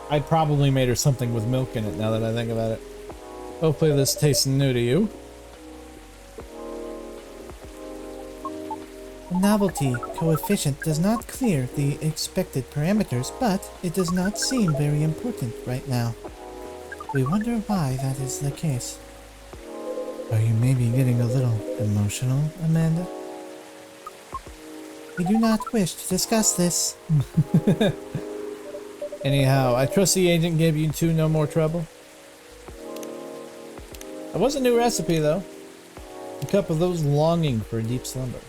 S2: I probably made her something with milk in it now that I think about it. Hopefully this tastes new to you.
S3: The novelty coefficient does not clear the expected parameters, but it does not seem very important right now. We wonder why that is the case. Are you maybe getting a little emotional, Amanda? We do not wish to discuss this.
S2: Anyhow, I trust the agent gave you two no more trouble. That was a new recipe though. A cup of those longing for a deep slumber.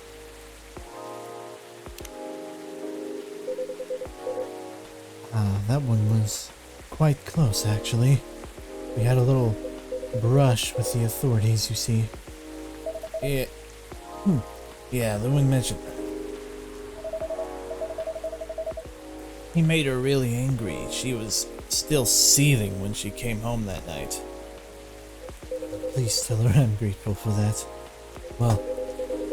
S3: That one was quite close, actually. We had a little brush with the authorities, you see.
S2: Yeah. Yeah, the one mentioned that. He made her really angry. She was still seething when she came home that night.
S3: Please tell her I'm grateful for that. Well,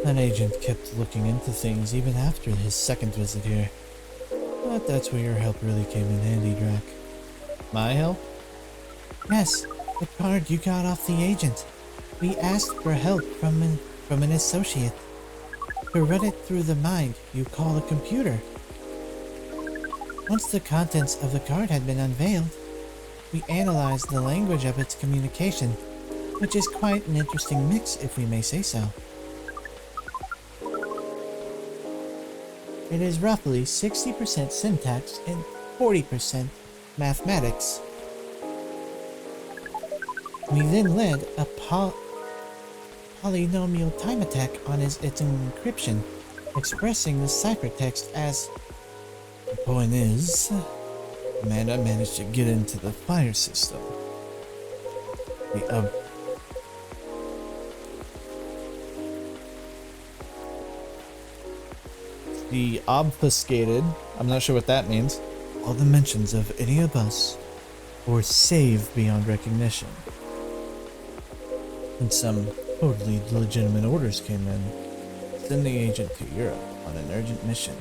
S3: that agent kept looking into things even after his second visit here. But that's where your help really came in handy, Drac.
S2: My help?
S3: Yes, the card you got off the agent. We asked for help from an associate. To run it through the mind, you call a computer. Once the contents of the card had been unveiled, we analyzed the language of its communication, which is quite an interesting mix, if we may say so. It is roughly 60% syntax and 40% mathematics. We then led a polynomial time attack on its encryption, expressing the ciphertext as...
S2: The point is, Amanda managed to get into the fire system. The obfuscated, I'm not sure what that means, all the mentions of any of us, or save beyond recognition. And some totally legitimate orders came in. Send the agent to Europe on an urgent mission.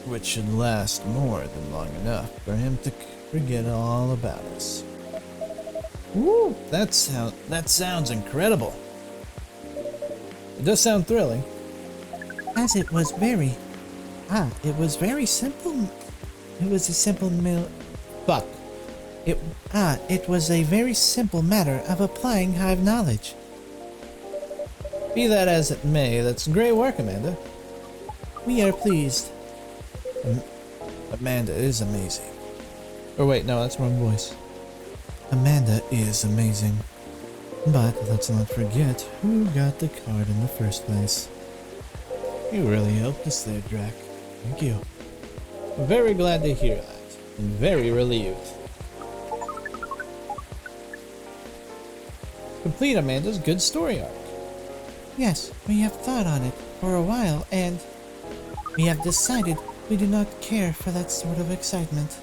S2: Which should last more than long enough for him to forget all about us. Woo! That sounds incredible. It does sound thrilling.
S3: As it was very... it was very simple. It was a simple
S2: Fuck.
S3: It was a very simple matter of applying hive knowledge.
S2: Be that as it may, that's great work, Amanda.
S3: We are pleased.
S2: Amanda is amazing. Or wait, no, that's wrong voice.
S3: Amanda is amazing. But let's not forget who got the card in the first place. You really helped us there, Drac. Thank you.
S2: Very glad to hear that, and very relieved. Complete Amanda's good story arc.
S3: Yes, we have thought on it for a while, and we have decided we do not care for that sort of excitement.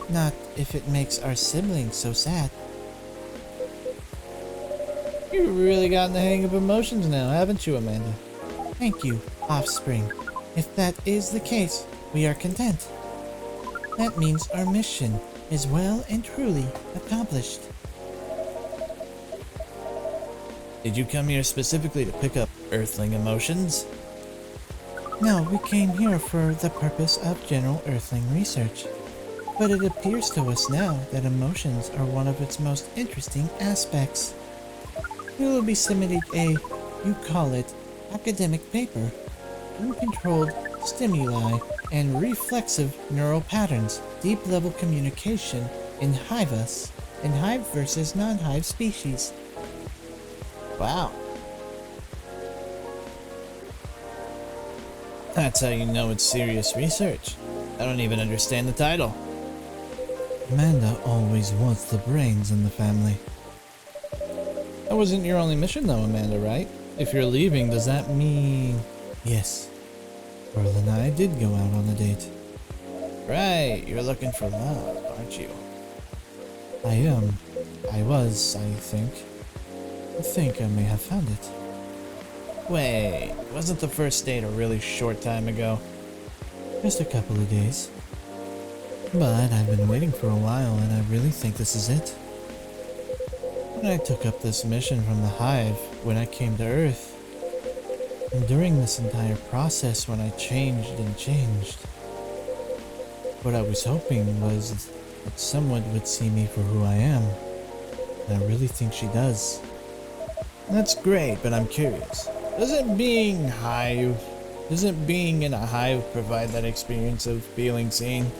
S3: Not if it makes our siblings so sad.
S2: You've really gotten the hang of emotions now, haven't you, Amanda?
S3: Thank you, Offspring. If that is the case, we are content. That means our mission is well and truly accomplished.
S2: Did you come here specifically to pick up Earthling emotions?
S3: No, we came here for the purpose of general Earthling research. But it appears to us now that emotions are one of its most interesting aspects. We will be submitting you call it, academic paper. Uncontrolled stimuli and reflexive neural patterns, deep-level communication in hive versus non-hive species.
S2: Wow. That's how you know it's serious research. I don't even understand the title.
S3: Amanda always wants the brains in the family.
S2: That wasn't your only mission though, Amanda, right? If you're leaving, does that mean...
S3: Yes. Pearl and I did go out on a date.
S2: Right, you're looking for love, aren't you?
S3: I am. I was, I think. I think I may have found it.
S2: Wait, wasn't the first date a really short time ago?
S3: Just a couple of days. But I've been waiting for a while and I really think this is it. When I took up this mission from the Hive, when I came to Earth, and during this entire process when I changed and changed, what I was hoping was that someone would see me for who I am. And I really think she does.
S2: That's great, but I'm curious. Doesn't being in a hive provide that experience of feeling seen?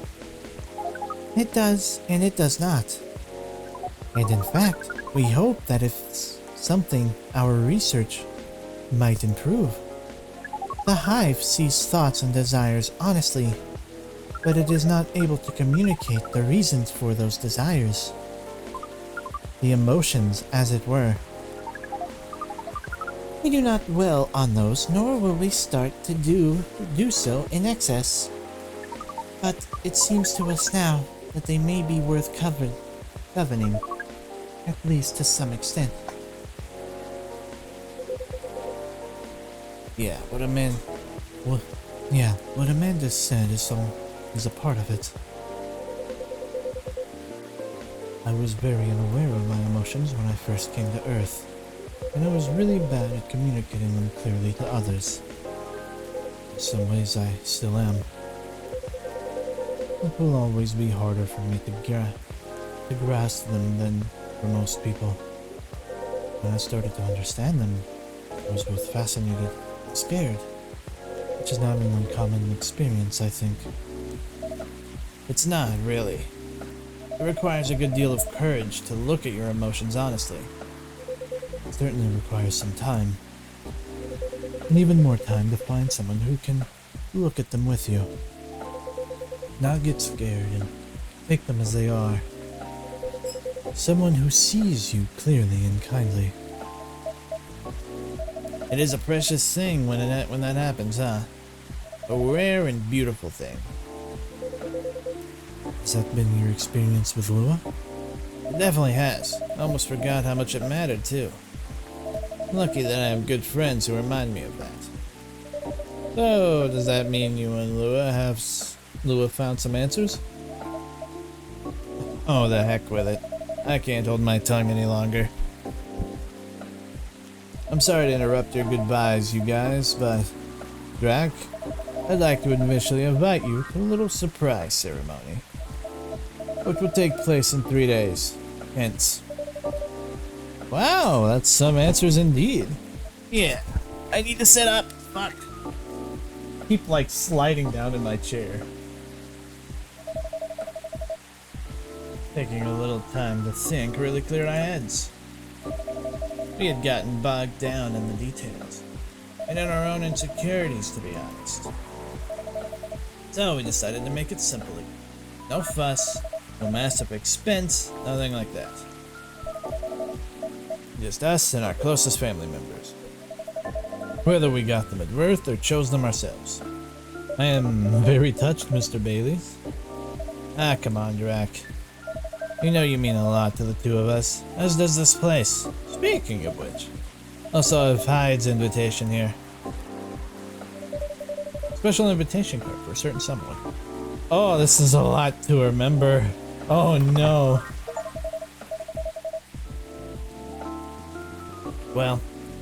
S3: It does, and it does not. And in fact, we hope that if something, our research might improve. The Hive sees thoughts and desires honestly, but it is not able to communicate the reasons for those desires. The emotions, as it were. We do not dwell on those, nor will we start to do so in excess. But it seems to us now that they may be worth governing, at least to some extent.
S2: Yeah, what
S3: Amanda said is a part of it. I was very unaware of my emotions when I first came to Earth, and I was really bad at communicating them clearly to others. In some ways I still am. It will always be harder for me to grasp them than for most people. When I started to understand them, I was both fascinated and scared, which is not an uncommon experience, I think.
S2: It's not, really. It requires a good deal of courage to look at your emotions honestly.
S3: It certainly requires some time. And even more time to find someone who can look at them with you. Not get scared and take them as they are. Someone who sees you clearly and kindly.
S2: It is a precious thing when that happens, huh? A rare and beautiful thing.
S3: Has that been your experience with Lua?
S2: It definitely has. I almost forgot how much it mattered, too. Lucky that I have good friends who remind me of that. So, does that mean you and Lua found some answers? Oh, the heck with it. I can't hold my tongue any longer. I'm sorry to interrupt your goodbyes, you guys, but Drac, I'd like to officially invite you to a little surprise ceremony. which will take place in 3 days. Hence. Wow, that's some answers indeed. Yeah, I need to sit up. Fuck. Keep like sliding down in my chair. Taking a little time to think really cleared our heads. We had gotten bogged down in the details, and in our own insecurities, to be honest. So we decided to make it simple again. No fuss, no massive expense, nothing like that. Just us and our closest family members. Whether we got them at birth or chose them ourselves. I am very touched, Mr. Bailey's. Ah, come on, Drac. You know you mean a lot to the two of us, as does this place. Speaking of which, also have Hyde's invitation here. Special invitation card for a certain someone. Oh, this is a lot to remember. Oh no. Well,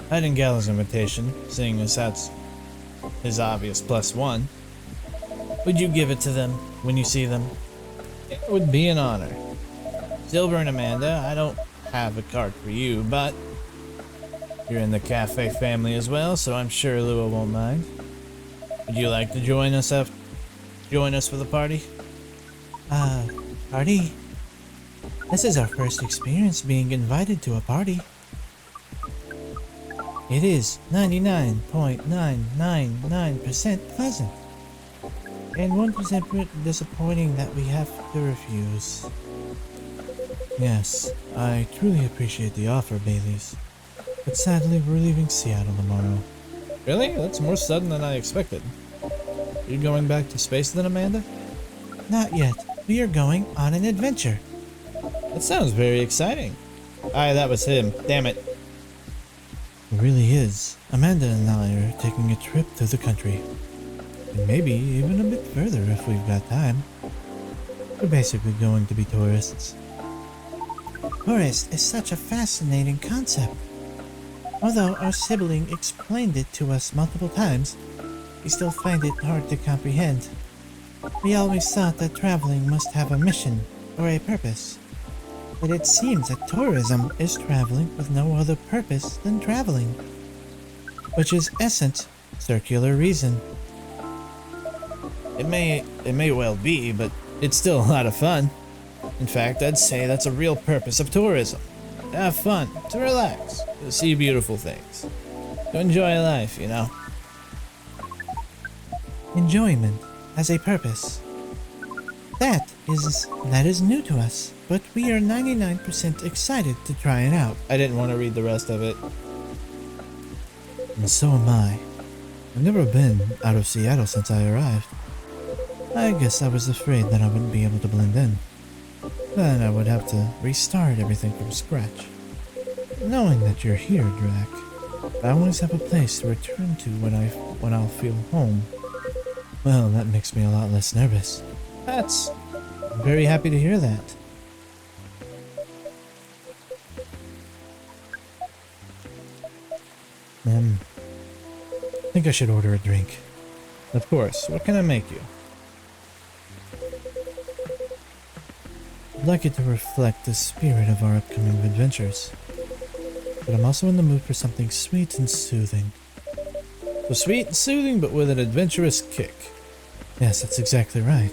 S2: Hyde and Gala's invitation, seeing as that's his obvious +1. Would you give it to them when you see them? It would be an honor. Silver and Amanda, I don't have a card for you, but you're in the cafe family as well, so I'm sure Lua won't mind. Would you like to join us for the party?
S3: Party? This is our first experience being invited to a party. It is 99.999% pleasant. And 1% disappointing that we have to refuse. Yes, I truly appreciate the offer, Bailey's. But sadly, we're leaving Seattle tomorrow.
S2: Really? That's more sudden than I expected. You going back to space then, Amanda?
S3: Not yet. We are going on an adventure.
S2: That sounds very exciting. Aye, that was him. Damn it.
S3: It really is. Amanda and I are taking a trip through the country. And maybe even a bit further if we've got time. We're basically going to be tourists. Tourist is such a fascinating concept. Although our sibling explained it to us multiple times, we still find it hard to comprehend. We always thought that traveling must have a mission or a purpose. But it seems that tourism is traveling with no other purpose than traveling. Which is essence, circular reason.
S2: It may well be, but it's still a lot of fun. In fact, I'd say that's a real purpose of tourism. To have fun, to relax, to see beautiful things. To enjoy life, you know.
S3: Enjoyment as a purpose. That is new to us, but we are 99% excited to try it out.
S2: I didn't want to read the rest of it.
S3: And so am I. I've never been out of Seattle since I arrived. I guess I was afraid that I wouldn't be able to blend in. Then I would have to restart everything from scratch. Knowing that you're here, Drac, I always have a place to return to when I'll feel home. Well, that makes me a lot less nervous.
S2: I'm very happy to hear that.
S3: I think I should order a drink.
S2: Of course. What can I make you?
S3: I'd like it to reflect the spirit of our upcoming adventures. But I'm also in the mood for something sweet and soothing.
S2: So sweet and soothing, but with an adventurous kick.
S3: Yes, that's exactly right.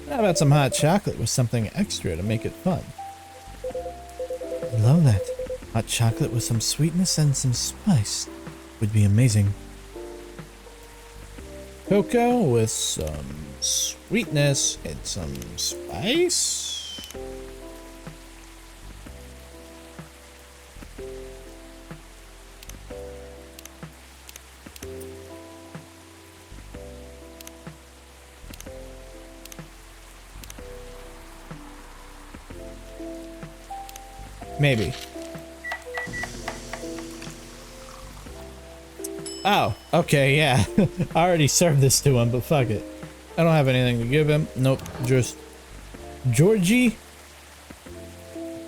S2: How about some hot chocolate with something extra to make it fun?
S3: I love that. Hot chocolate with some sweetness and some spice would be amazing.
S2: Cocoa with some sweetness and some spice? Maybe. Oh, okay, yeah. I already served this to him, but fuck it. I don't have anything to give him. Nope, just Georgie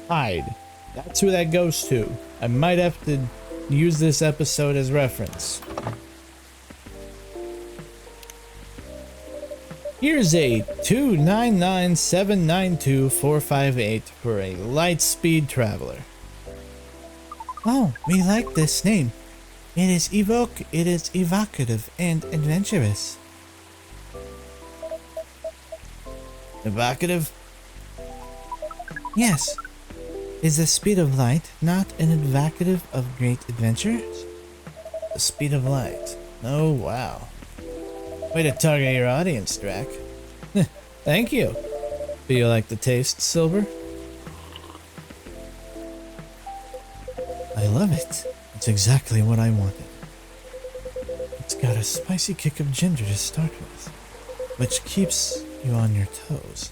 S2: Hyde. That's who that goes to. I might have to use this episode as reference. Here's a 299792458 for a light-speed traveler.
S3: Oh, we like this name. It is evocative and adventurous.
S2: Evocative?
S3: Yes. Is the speed of light not an evocative of great adventures?
S2: The speed of light. Oh, wow. Way to target your audience, Drac. Thank you. Do you like the taste, Silver?
S3: I love it. It's exactly what I wanted. It's got a spicy kick of ginger to start with, which keeps you on your toes.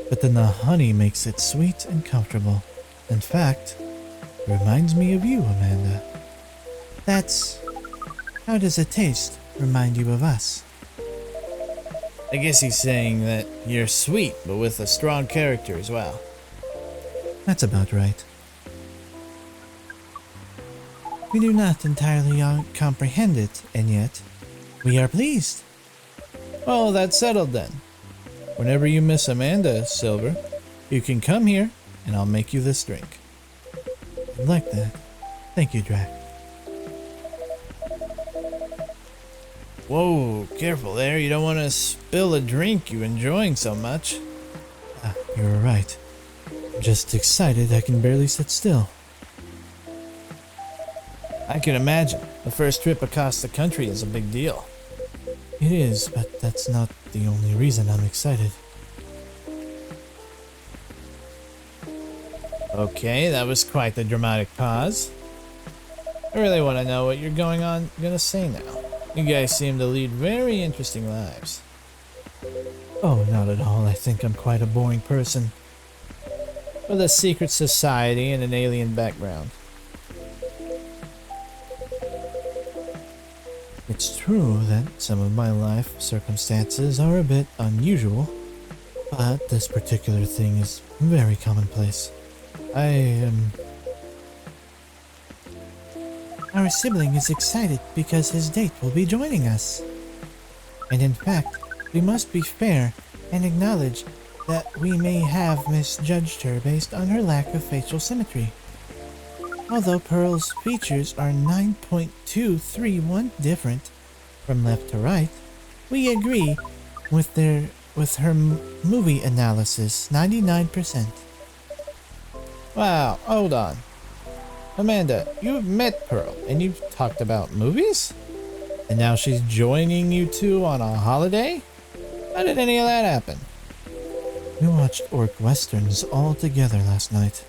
S3: But then the honey makes it sweet and comfortable. In fact, it reminds me of you, Amanda. How does it taste remind you of us?
S2: I guess he's saying that you're sweet, but with a strong character as well.
S3: That's about right. We do not entirely comprehend it, and yet we are pleased.
S2: Well, that's settled then. Whenever you miss Amanda, Silver, you can come here and I'll make you this drink.
S3: I'd like that. Thank you, Drac.
S2: Whoa, careful there. You don't want to spill a drink you're enjoying so much.
S3: You're right. I'm just excited I can barely sit still.
S2: I can imagine. The first trip across the country is a big deal.
S3: It is, but that's not the only reason I'm excited.
S2: Okay, that was quite the dramatic pause. I really want to know what you're gonna say now. You guys seem to lead very interesting lives.
S3: Oh, not at all. I think I'm quite a boring person.
S2: With a secret society and an alien background.
S3: It's true that some of my life circumstances are a bit unusual, but this particular thing is very commonplace. Our sibling is excited because his date will be joining us. And in fact, we must be fair and acknowledge that we may have misjudged her based on her lack of facial symmetry. Although Pearl's features are 9.231 different from left to right, we agree with her movie analysis 99%.
S2: Wow, hold on. Amanda, you've met Pearl and you've talked about movies? And now she's joining you two on a holiday? How did any of that happen?
S3: We watched orc westerns all together last night.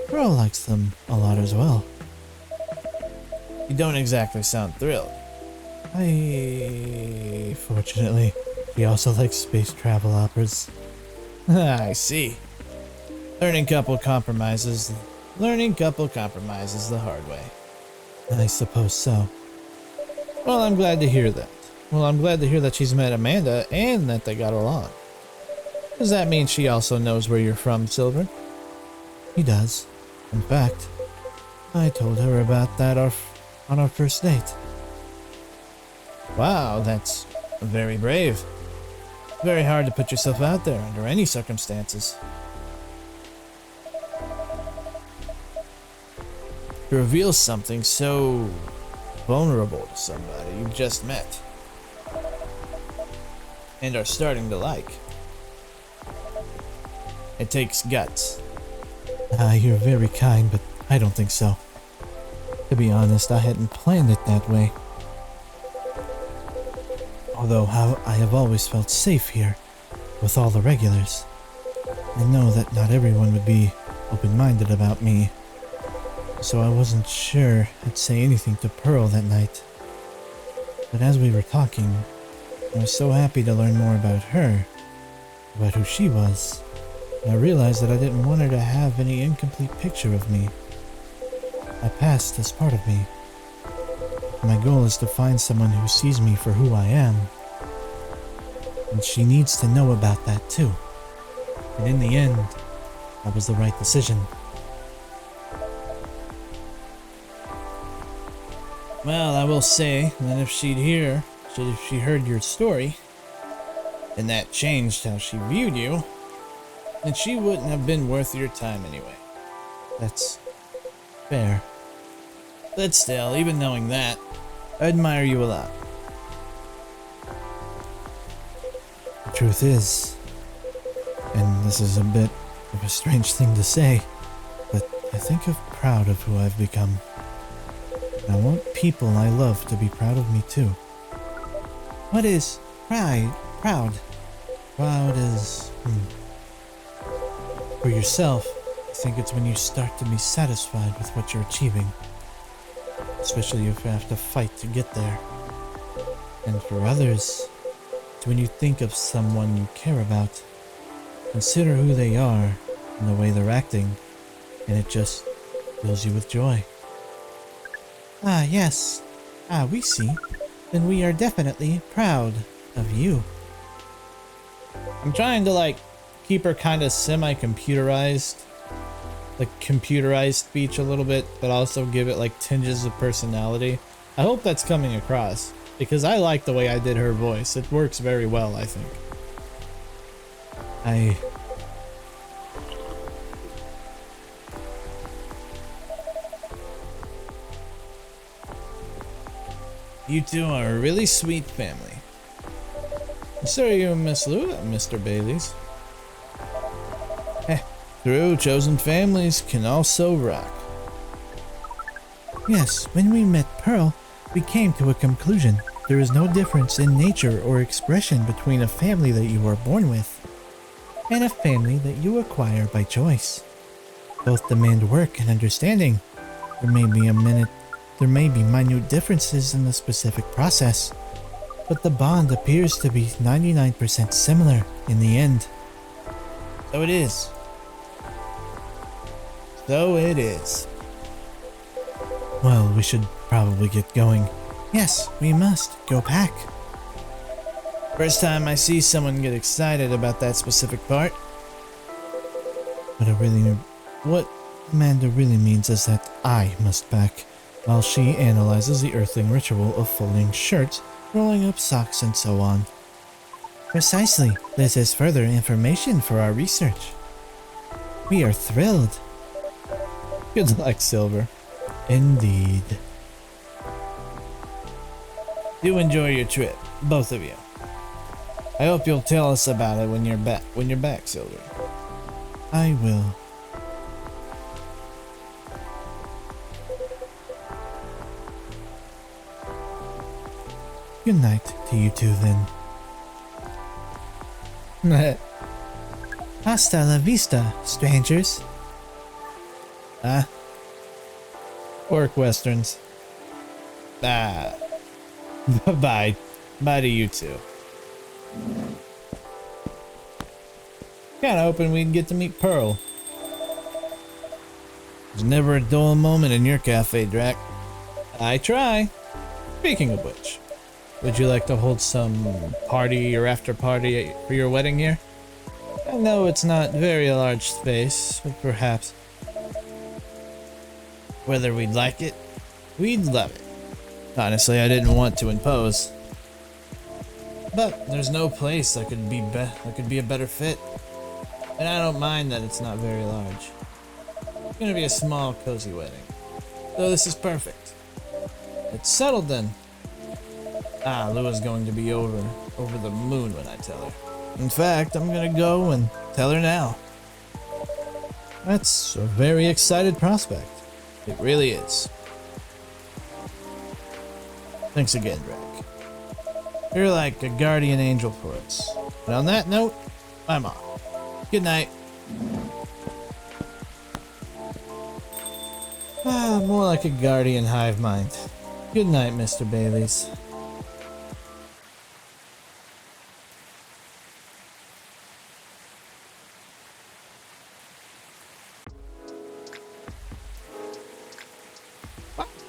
S3: Pearl likes them a lot as well.
S2: You don't exactly sound thrilled.
S3: Fortunately, she also likes space travel operas.
S2: I see. Learning couple compromises the hard way.
S3: I suppose so.
S2: Well, I'm glad to hear that. Well, I'm glad to hear that she's met Amanda and that they got along. Does that mean she also knows where you're from, Silver?
S3: He does. In fact, I told her about that on our first date.
S2: Wow, that's very brave. Very hard to put yourself out there under any circumstances. To reveal something so vulnerable to somebody you've just met and are starting to like. It takes guts.
S3: You're very kind, but I don't think so. To be honest, I hadn't planned it that way. Although I have always felt safe here, with all the regulars. I know that not everyone would be open-minded about me, so I wasn't sure I'd say anything to Pearl that night. But as we were talking, I was so happy to learn more about her, about who she was, and I realized that I didn't want her to have any incomplete picture of me. My past is part of me. My goal is to find someone who sees me for who I am. And she needs to know about that too. And in the end, that was the right decision.
S2: Well, I will say that if she heard your story,
S1: and that changed how she viewed you, then she wouldn't have been worth your time anyway.
S2: That's fair.
S1: But still, even knowing that, I admire you a lot.
S2: The truth is, and this is a bit of a strange thing to say, but I think I'm proud of who I've become. I want people I love to be proud of me too.
S3: What is proud?
S2: Proud is... For yourself, I think it's when you start to be satisfied with what you're achieving. Especially if you have to fight to get there. And for others, it's when you think of someone you care about, consider who they are and the way they're acting, and it just fills you with joy.
S3: Ah, yes. Ah, we see. Then we are definitely proud of you.
S1: I'm trying to keep her kind of semi-computerized, computerized speech a little bit, but also give it tinges of personality. I hope that's coming across, because I like the way I did her voice. It works very well, I think. You two are a really sweet family. So are you, Miss Lou, Mr. Bailey's? True, chosen families can also rock.
S3: Yes, when we met Pearl, we came to a conclusion. There is no difference in nature or expression between a family that you were born with and a family that you acquire by choice. Both demand work and understanding. There may be minute differences in the specific process, but the bond appears to be 99% similar in the end.
S1: So it is. So it is.
S2: Well, we should probably get going.
S3: Yes, we must go back.
S1: First time I see someone get excited about that specific part.
S2: What Amanda really means is that I must back, while she analyzes the earthling ritual of folding shirts, rolling up socks, and so on.
S3: Precisely. This is further information for our research. We are thrilled.
S1: Good luck, Silver.
S2: Indeed.
S1: Do enjoy your trip, both of you. I hope you'll tell us about it when you're back, Silver.
S2: I will. Good night to you two then.
S3: Hasta la vista, strangers.
S1: Orc westerns. Bye. Bye to you two. Kinda hoping we'd get to meet Pearl. There's never a dull moment in your cafe, Drac. I try. Speaking of which, would you like to hold some party or after party for your wedding here? I know it's not very large space, but perhaps. Whether we'd like it, we'd love it. Honestly, I didn't want to impose. But there's no place that could be a better fit. And I don't mind that it's not very large. It's gonna be a small, cozy wedding. So this is perfect. It's settled then. Lua's going to be over the moon when I tell her. In fact, I'm gonna go and tell her now. That's a very excited prospect. It really is. Thanks again, Drac. You're like a guardian angel for us. And on that note, I'm off. Good night. More like a guardian hive mind. Good night, Mr. Bailey's.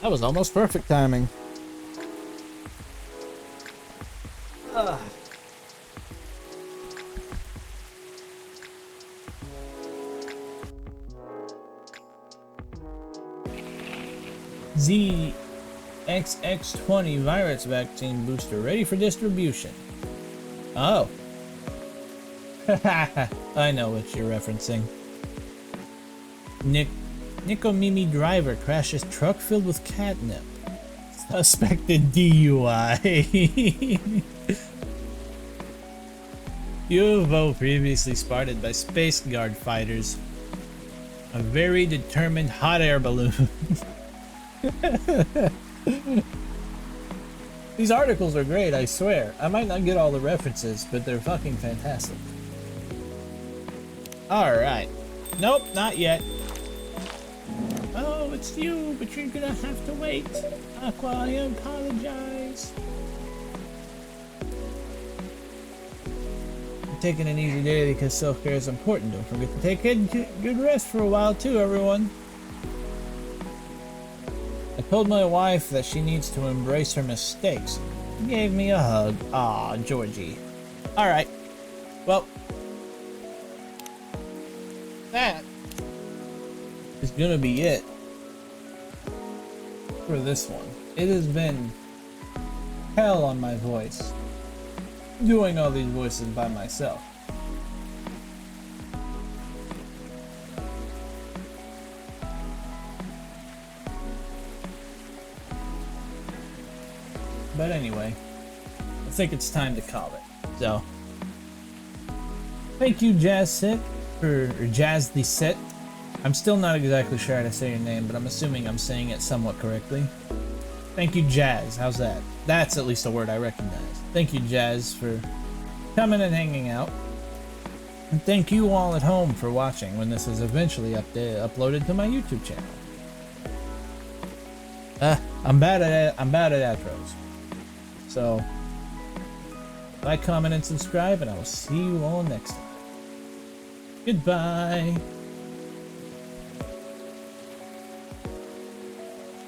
S1: That was almost perfect timing. ZXX20 virus vaccine booster ready for distribution. Oh, I know what you're referencing. Nico Mimi driver crashes truck filled with catnip. Suspected DUI. UFO previously spotted by Space Guard fighters. A very determined hot air balloon. These articles are great, I swear. I might not get all the references, but they're fucking fantastic. Alright. Nope, not yet. Oh, it's you, but you're gonna have to wait. Aqua, I apologize. I'm taking an easy day because self-care is important. Don't forget to take a good rest for a while too, everyone. I told my wife that she needs to embrace her mistakes. She gave me a hug. Aw, Georgie. Alright. Well, that is gonna be it for this one. It has been hell on my voice doing all these voices by myself. But anyway, I think it's time to call it. So, thank you, Jazz Sit, or Jazz the Sit. I'm still not exactly sure how to say your name, but I'm assuming I'm saying it somewhat correctly. Thank you, Jazz. How's that? That's at least a word I recognize. Thank you, Jazz, for coming and hanging out. And thank you all at home for watching when this is eventually uploaded to my YouTube channel. I'm bad at outros. So, like, comment, and subscribe, and I will see you all next time. Goodbye.